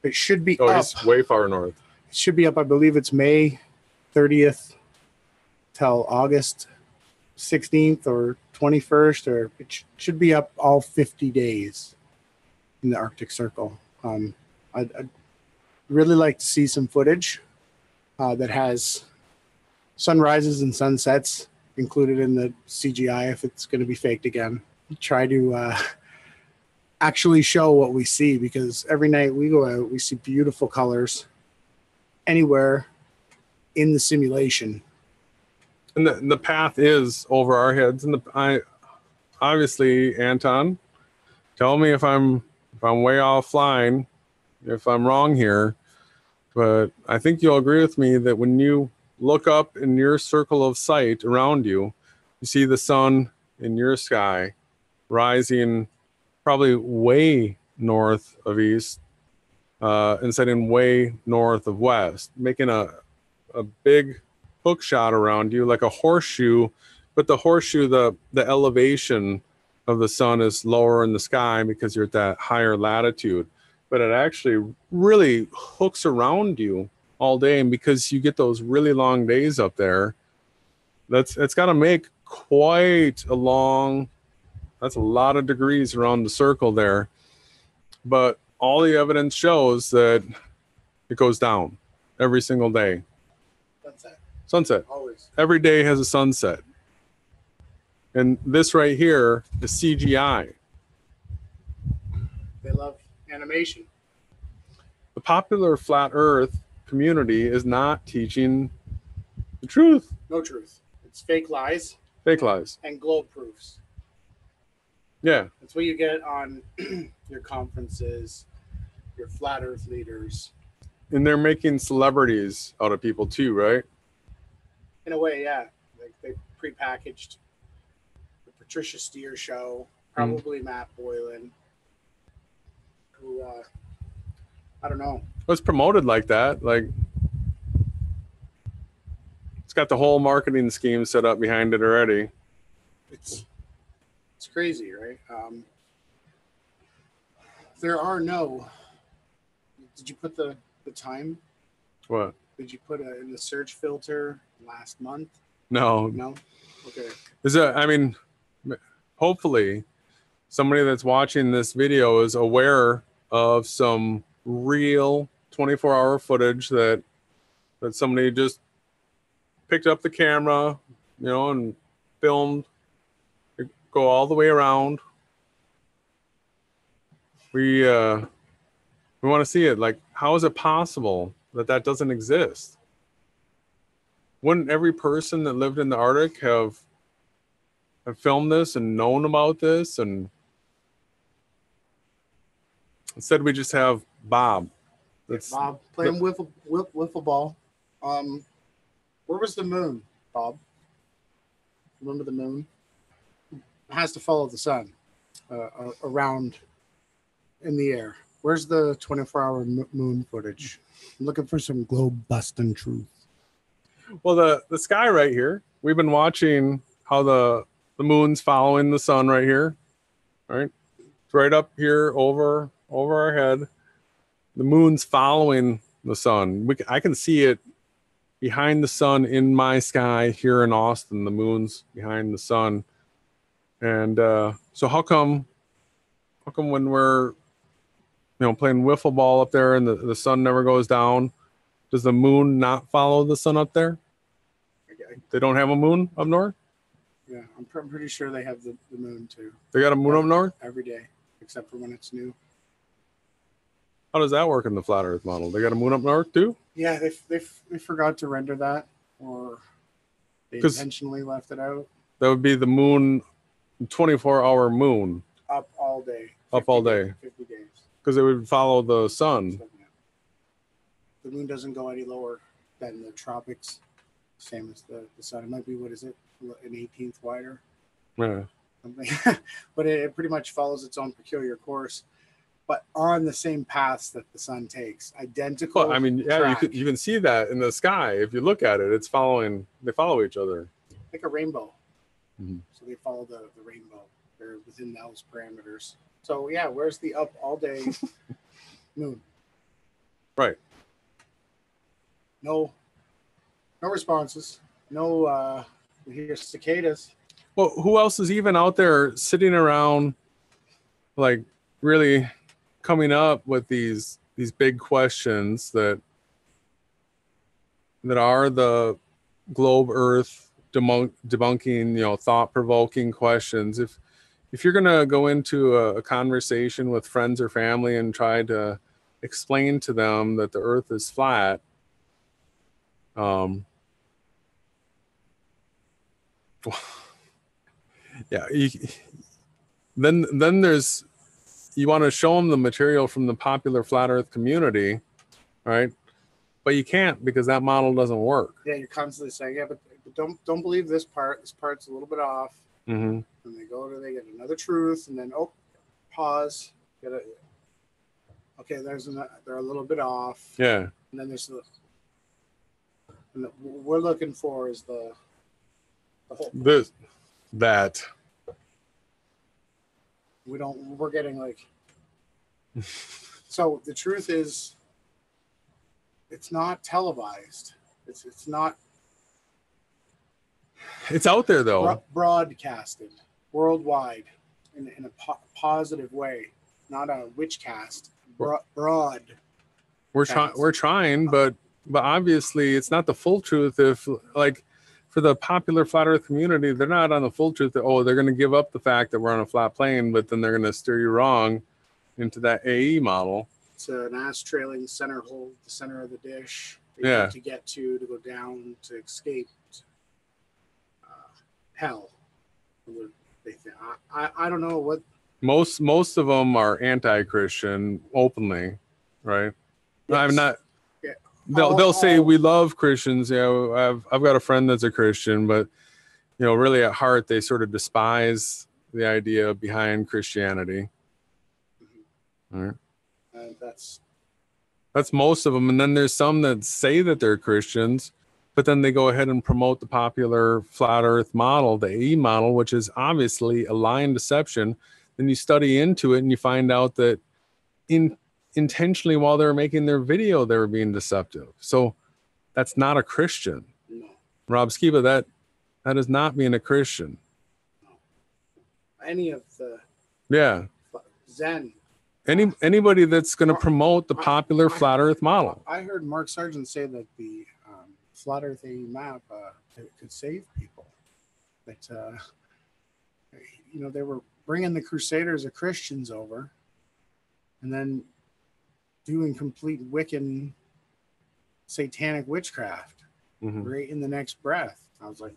[SPEAKER 2] It should be up.
[SPEAKER 5] It's way far north.
[SPEAKER 2] It should be up. I believe it's May 30th till August 16th or 21st, or it should be up all 50 days in the Arctic Circle. I'd really like to see some footage that has sunrises and sunsets included in the CGI if it's going to be faked again. Try to actually show what we see, because every night we go out, we see beautiful colors anywhere in the simulation.
[SPEAKER 5] And the path is over our heads. And obviously, Anton, tell me if I'm way offline, if I'm wrong here. But I think you'll agree with me that when you look up in your circle of sight around you, you see the sun in your sky rising probably way north of east and setting way north of west, making a big hook shot around you like a horseshoe. But the horseshoe, the elevation of the sun is lower in the sky because you're at that higher latitude. But it actually really hooks around you all day, and because you get those really long days up there, it's got to make quite a long. That's a lot of degrees around the circle there. But all the evidence shows that it goes down every single day. Sunset.
[SPEAKER 2] Always.
[SPEAKER 5] Every day has a sunset. And this right here is CGI.
[SPEAKER 2] They love animation.
[SPEAKER 5] The popular flat earth community is not teaching the truth.
[SPEAKER 2] No truth. It's fake lies.
[SPEAKER 5] Fake lies.
[SPEAKER 2] And globe proofs.
[SPEAKER 5] Yeah.
[SPEAKER 2] That's what you get on your conferences, your flat earth leaders.
[SPEAKER 5] And they're making celebrities out of people too, right?
[SPEAKER 2] In a way, yeah. Like they prepackaged the Patricia Steer show, probably Matt Boylan, who I don't know.
[SPEAKER 5] It's promoted like that. Like it's got the whole marketing scheme set up behind it already.
[SPEAKER 2] It's crazy, right? There are no. Did you put the time?
[SPEAKER 5] What?
[SPEAKER 2] Did you put it in the search filter last month?
[SPEAKER 5] No.
[SPEAKER 2] No? Okay.
[SPEAKER 5] I mean, hopefully somebody that's watching this video is aware of some real 24-hour footage that somebody just picked up the camera, and filmed, go all the way around. We want to see it. Like, how is it possible that doesn't exist? Wouldn't every person that lived in the Arctic have filmed this and known about this? And instead, we just have Bob.
[SPEAKER 2] Bob playing wiffle ball. Where was the moon, Bob? Remember the moon? It has to follow the sun around in the air. Where's the 24-hour moon footage? I'm looking for some globe-busting truth.
[SPEAKER 5] Well, the sky right here, we've been watching how the moon's following the sun right here. Right? It's right up here over our head. The moon's following the sun. I can see it behind the sun in my sky here in Austin. The moon's behind the sun. And so how come when we're playing wiffle ball up there and the sun never goes down, does the moon not follow the sun up there? They don't have a moon up north?
[SPEAKER 2] Yeah, I'm pretty sure they have the moon too.
[SPEAKER 5] They got a moon up north?
[SPEAKER 2] Every day, except for when it's new.
[SPEAKER 5] How does that work in the flat Earth model? They got a moon up north too?
[SPEAKER 2] Yeah, they forgot to render that, or they intentionally left it out.
[SPEAKER 5] That would be the moon, 24-hour moon.
[SPEAKER 2] Up all day.
[SPEAKER 5] Up all day.
[SPEAKER 2] 50 days. Because
[SPEAKER 5] it would follow the sun.
[SPEAKER 2] The moon doesn't go any lower than the tropics. Same as the sun. It might be, what is it, an 18th wider?
[SPEAKER 5] Yeah.
[SPEAKER 2] But it pretty much follows its own peculiar course, but on the same paths that the sun takes. Identical.
[SPEAKER 5] Well, I mean, yeah, you can see that in the sky. If you look at it, they follow each other.
[SPEAKER 2] Like a rainbow.
[SPEAKER 5] Mm-hmm.
[SPEAKER 2] So they follow the rainbow. They're within those parameters. So yeah, where's the up all day moon?
[SPEAKER 5] Right.
[SPEAKER 2] No responses. No, we hear cicadas.
[SPEAKER 5] Well, who else is even out there sitting around, like, really coming up with these big questions that are the globe Earth debunking, thought-provoking questions? If you're gonna go into a conversation with friends or family and try to explain to them that the Earth is flat, yeah, then there's, you want to show them the material from the popular flat Earth community, right? But you can't, because that model doesn't work.
[SPEAKER 2] Yeah, you're constantly saying, yeah, but don't believe this part. This part's a little bit off.
[SPEAKER 5] Mm-hmm.
[SPEAKER 2] And they get another truth, and then pause. Okay, they're a little bit off.
[SPEAKER 5] Yeah.
[SPEAKER 2] And then there's what we're looking for is the whole.
[SPEAKER 5] That.
[SPEAKER 2] We're getting like. So the truth is, it's not televised. It's not. It's out there though. Broadcasted worldwide in a positive way, not a witchcast. Broad.
[SPEAKER 5] We're trying, but obviously it's not the full truth. If, like, for the popular flat Earth community, they're not on the full truth. They're going to give up the fact that we're on a flat plane, but then they're going to steer you wrong into that AE model.
[SPEAKER 2] It's an ass trailing center hole, the center of the dish.
[SPEAKER 5] Yeah.
[SPEAKER 2] To get to go down, to escape hell. They think. I don't know what.
[SPEAKER 5] Most of them are anti-Christian openly, right? Yes. I'm not. Yeah. They'll say we love Christians. I've got a friend that's a Christian, but really at heart they sort of despise the idea behind Christianity. Mm-hmm. All right. That's most of them, and then there's some that say that they're Christians, but then they go ahead and promote the popular flat Earth model, the AE model, which is obviously a lying deception. Then you study into it and you find out that intentionally, while they were making their video, they were being deceptive. So that's not a Christian.
[SPEAKER 2] No.
[SPEAKER 5] Rob Skiba, that is not being a Christian.
[SPEAKER 2] No. Any of the Zen.
[SPEAKER 5] Anybody that's going to promote the popular flat Earth model.
[SPEAKER 2] I heard Mark Sargent say that the flat Earth AE map could save people. That they were bringing the Crusaders of Christians over, and then doing complete Wiccan, satanic witchcraft right in the next breath. I was like,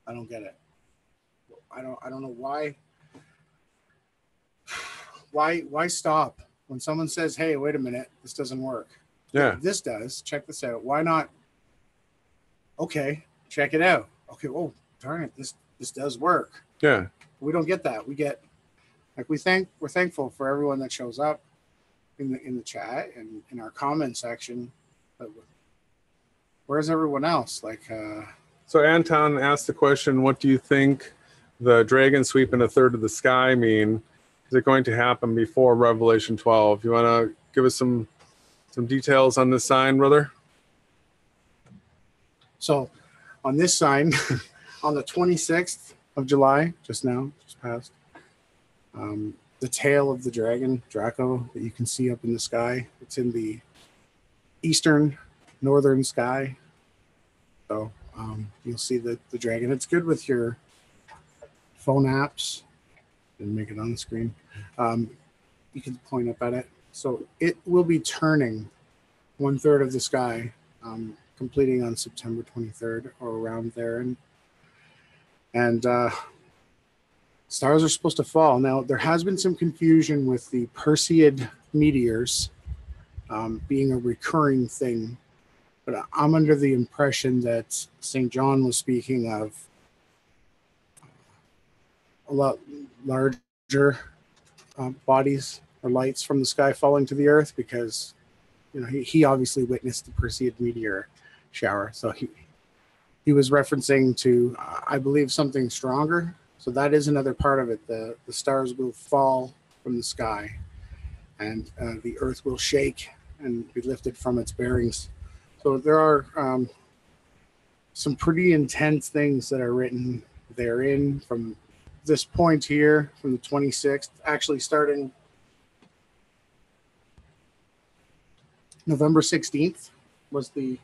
[SPEAKER 2] I don't get it. I don't know why. Why stop when someone says, "Hey, wait a minute, this doesn't work."
[SPEAKER 5] Yeah,
[SPEAKER 2] this does. Check this out. Why not? Okay, check it out. Okay, oh darn it, this does work.
[SPEAKER 5] Yeah,
[SPEAKER 2] we don't get that. We get we're thankful for everyone that shows up in the chat and in our comment section. But where's everyone else?
[SPEAKER 5] So Anton asked the question, what do you think the dragon sweeping a third of the sky mean? Is it going to happen before Revelation 12? You want to give us some some details on this sign, brother?
[SPEAKER 2] So on this sign, on the 26th of July, just passed, the tail of the dragon, Draco, that you can see up in the sky. It's in the eastern, northern sky. So you'll see the dragon. It's good with your phone apps. Didn't make it on the screen. You can point up at it. So it will be turning 1/3 of the sky, completing on September 23rd or around there. And stars are supposed to fall. Now, there has been some confusion with the Perseid meteors being a recurring thing. But I'm under the impression that St. John was speaking of a lot larger bodies or lights from the sky falling to the earth, because he obviously witnessed the Perseid meteor shower. So he was referencing to, I believe, something stronger. So that is another part of it. The stars will fall from the sky, and the earth will shake and be lifted from its bearings. So there are some pretty intense things that are written therein from this point here, from the 26th, actually starting November 16th was the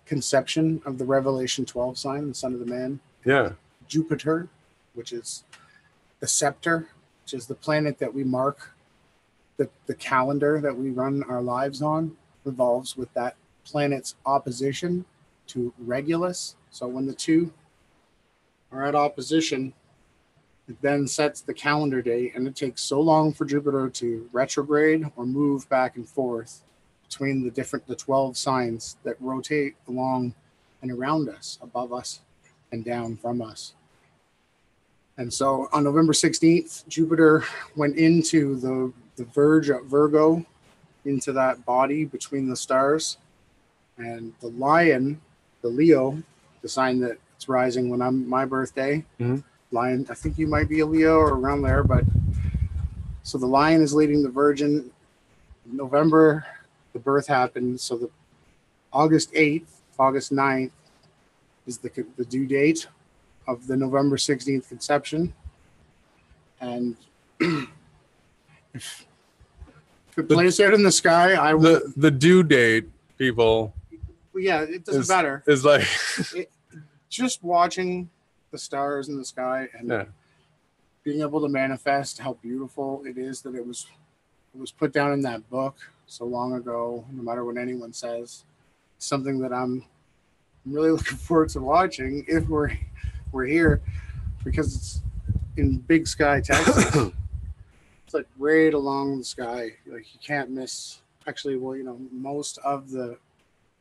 [SPEAKER 2] conception of the Revelation 12 sign, the Son of the Man.
[SPEAKER 5] Yeah.
[SPEAKER 2] Jupiter, which is the scepter, which is the planet that we mark, the calendar that we run our lives on, revolves with that planet's opposition to Regulus. So when the two are at opposition, it then sets the calendar date, and it takes so long for Jupiter to retrograde or move back and forth between the 12 signs that rotate along and around us, above us and down from us. And so on November 16th, Jupiter went into the verge of Virgo, into that body between the stars. And the lion, the Leo, the sign that it's rising when my birthday, lion, I think you might be a Leo or around there, but so the lion is leading the Virgin. November, the birth happened. So the August 8th, August 9th is the due date of the November 16th conception. And if it plays out in the sky, I will.
[SPEAKER 5] The due date, people.
[SPEAKER 2] Yeah, it doesn't matter.
[SPEAKER 5] It's like
[SPEAKER 2] just watching the stars in the sky and being able to manifest how beautiful it is that it was put down in that book so long ago. No matter what anyone says, it's something that I'm really looking forward to watching if we're here, because it's in Big Sky, Texas. It's like right along the sky. Like you can't miss. Actually, well, most of the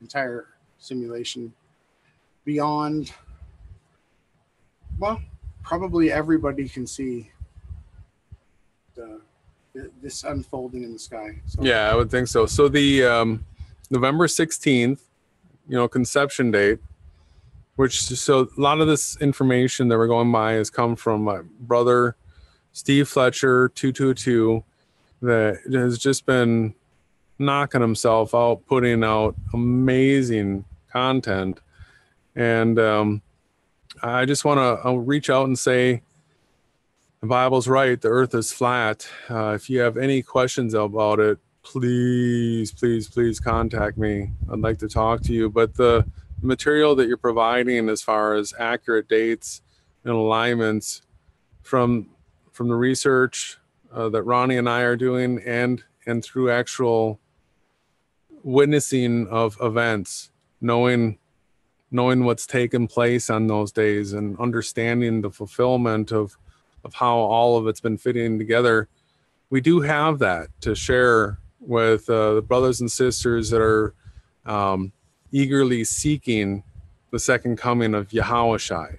[SPEAKER 2] entire simulation beyond, well, probably everybody can see this unfolding in the sky. So,
[SPEAKER 5] yeah, I would think so. So the November 16th, conception date, so a lot of this information that we're going by has come from my brother Steve Fletcher 222, that has just been knocking himself out, putting out amazing content. And I just want to reach out and say the Bible's right, the earth is flat. If you have any questions about it, please contact me. I'd like to talk to you. But the material that you're providing as far as accurate dates and alignments from the research that Ronnie and I are doing, and through actual witnessing of events, knowing what's taken place on those days, and understanding the fulfillment of how all of it's been fitting together. We do have that to share with the brothers and sisters that are eagerly seeking the second coming of Yahushai.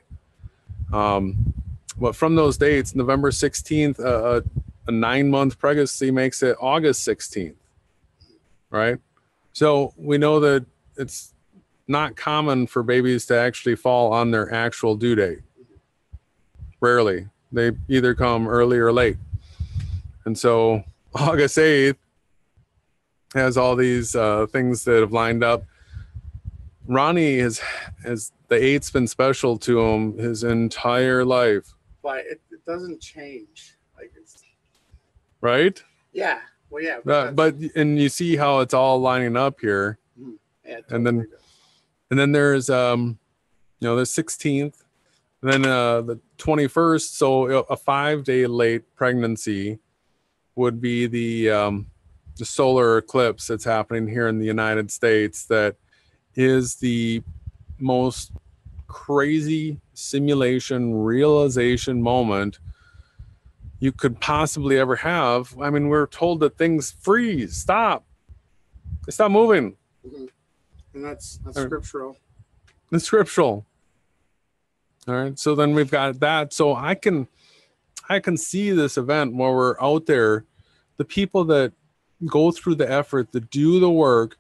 [SPEAKER 5] But from those dates, November 16th, a 9-month pregnancy makes it August 16th, right? So we know that it's not common for babies to actually fall on their actual due date. Rarely. They either come early or late. And so August 8th has all these things that have lined up. Ronnie has the 8's been special to him his entire life.
[SPEAKER 2] But it doesn't change. Like it's
[SPEAKER 5] right.
[SPEAKER 2] Yeah. Well, yeah.
[SPEAKER 5] But and you see how it's all lining up here.
[SPEAKER 2] Yeah, totally
[SPEAKER 5] and then there's the 16th, and then the 21st. So a 5-day late pregnancy would be the solar eclipse that's happening here in the United States. That is the most crazy simulation realization moment you could possibly ever have. I mean, we're told that things freeze, stop, they stop moving.
[SPEAKER 2] And that's scriptural.
[SPEAKER 5] It's scriptural. All right. So then we've got that. So I can see this event where we're out there, the people that go through the effort, that do the work,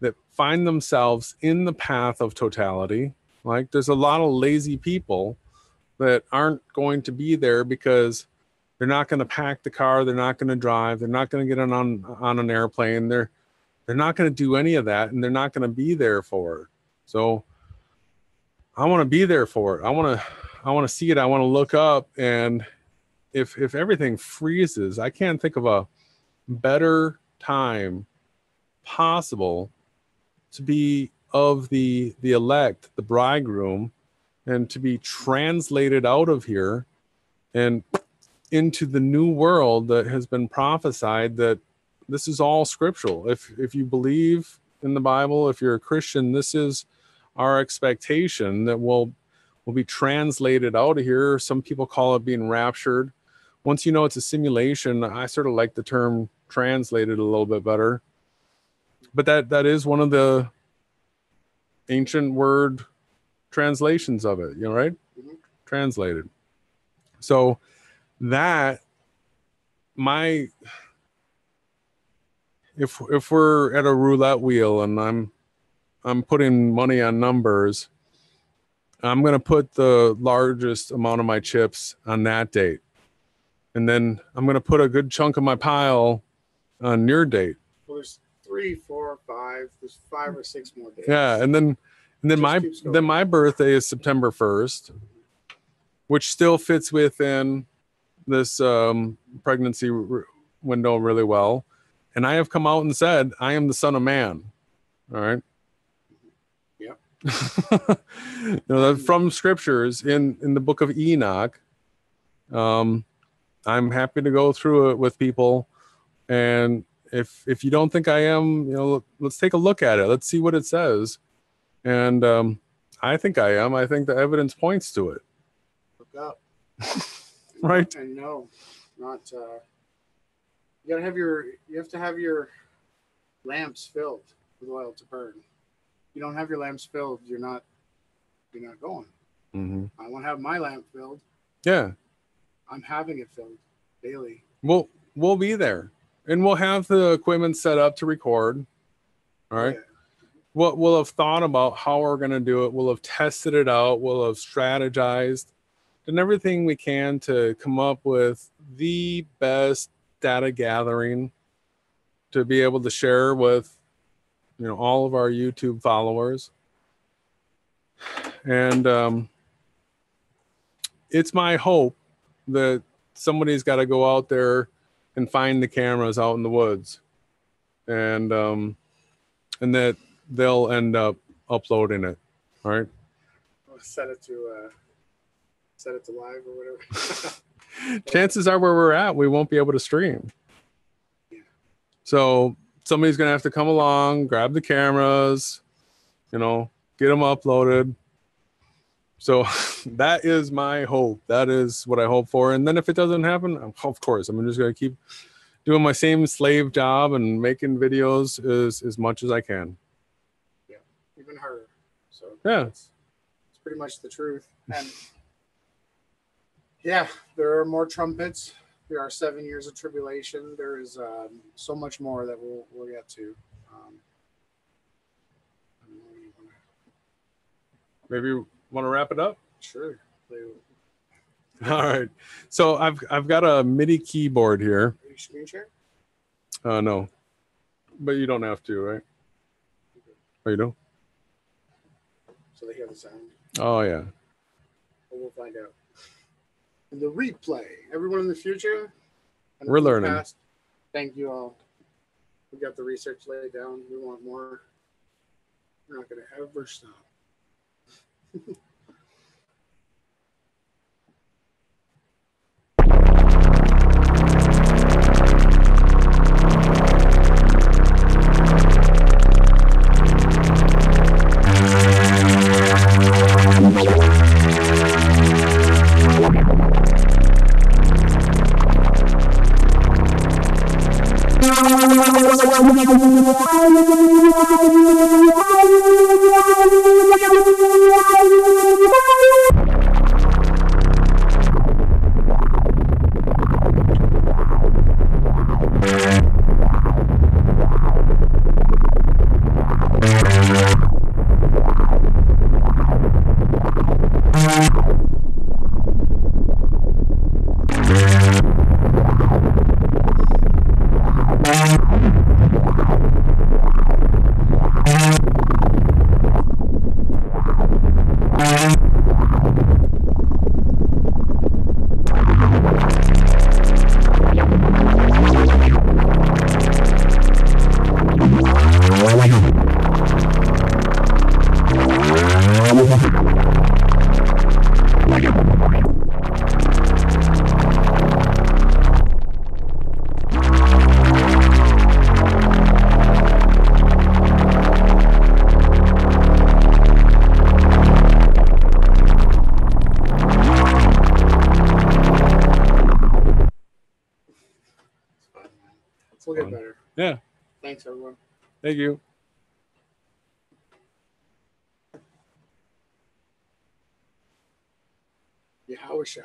[SPEAKER 5] that find themselves in the path of totality. Like there's a lot of lazy people that aren't going to be there because they're not going to pack the car, they're not going to drive, they're not going to get on an airplane, they're not going to do any of that, and they're not going to be there for it. So I want to be there for it. I want to see it. I want to look up, and if everything freezes, I can't think of a better time possible to be of the elect, the bridegroom, and to be translated out of here and into the new world that has been prophesied. That this is all scriptural. If you believe in the Bible, if you're a Christian, this is our expectation, that we'll be translated out of here. Some people call it being raptured. Once you know it's a simulation, I sort of like the term translated a little bit better. But that is one of the ancient word translations of it, right? Translated. So that if we're at a roulette wheel and I'm putting money on numbers, I'm going to put the largest amount of my chips on that date. And then I'm going to put a good chunk of my pile on your date.
[SPEAKER 2] Well, there's 3, 4, 5. There's 5 or 6 more days.
[SPEAKER 5] Yeah, and then my birthday is September 1st, which still fits within this pregnancy window really well. And I have come out and said, I am the Son of Man. All right.
[SPEAKER 2] Yep.
[SPEAKER 5] From scriptures in the book of Enoch. I'm happy to go through it with people. And if you don't think I am, let's take a look at it. Let's see what it says. And I think I am. I think the evidence points to it.
[SPEAKER 2] Look up.
[SPEAKER 5] Right.
[SPEAKER 2] And no, not. You have to have your lamps filled with oil to burn. If you don't have your lamps filled, you're not going.
[SPEAKER 5] Mm-hmm.
[SPEAKER 2] I want to have my lamp filled.
[SPEAKER 5] Yeah.
[SPEAKER 2] I'm having it filled daily.
[SPEAKER 5] We'll be there, and we'll have the equipment set up to record. All right. Yeah. We'll have thought about how we're going to do it. We'll have tested it out. We'll have strategized, done everything we can to come up with the best data gathering to be able to share with all of our YouTube followers. And it's my hope that somebody's got to go out there and find the cameras out in the woods, and that they'll end up uploading it. All right.
[SPEAKER 2] Set it to live or whatever.
[SPEAKER 5] Chances are where we're at, we won't be able to stream.
[SPEAKER 2] Yeah.
[SPEAKER 5] So somebody's going to have to come along, grab the cameras, get them uploaded. So that is my hope. That is what I hope for. And then if it doesn't happen, of course, I'm just going to keep doing my same slave job and making videos as much as I can.
[SPEAKER 2] Yeah, even harder. So
[SPEAKER 5] yeah,
[SPEAKER 2] it's pretty much the truth. And yeah, there are more trumpets. There are 7 years of tribulation. There is so much more that we'll get to.
[SPEAKER 5] Maybe you want to wrap it up?
[SPEAKER 2] Sure.
[SPEAKER 5] All right. So I've got a MIDI keyboard here.
[SPEAKER 2] Are you screen share?
[SPEAKER 5] No. But you don't have to, right? Oh, you don't?
[SPEAKER 2] So they hear the sound.
[SPEAKER 5] Oh, yeah.
[SPEAKER 2] But we'll find out. And the replay. Everyone in the future. And
[SPEAKER 5] We're
[SPEAKER 2] in the
[SPEAKER 5] learning.
[SPEAKER 2] past, thank you all. We got the research laid down. We want more. We're not going to ever stop. We'll get better.
[SPEAKER 5] Yeah.
[SPEAKER 2] Thanks, everyone.
[SPEAKER 5] Thank you.
[SPEAKER 2] Yeah, how was shy?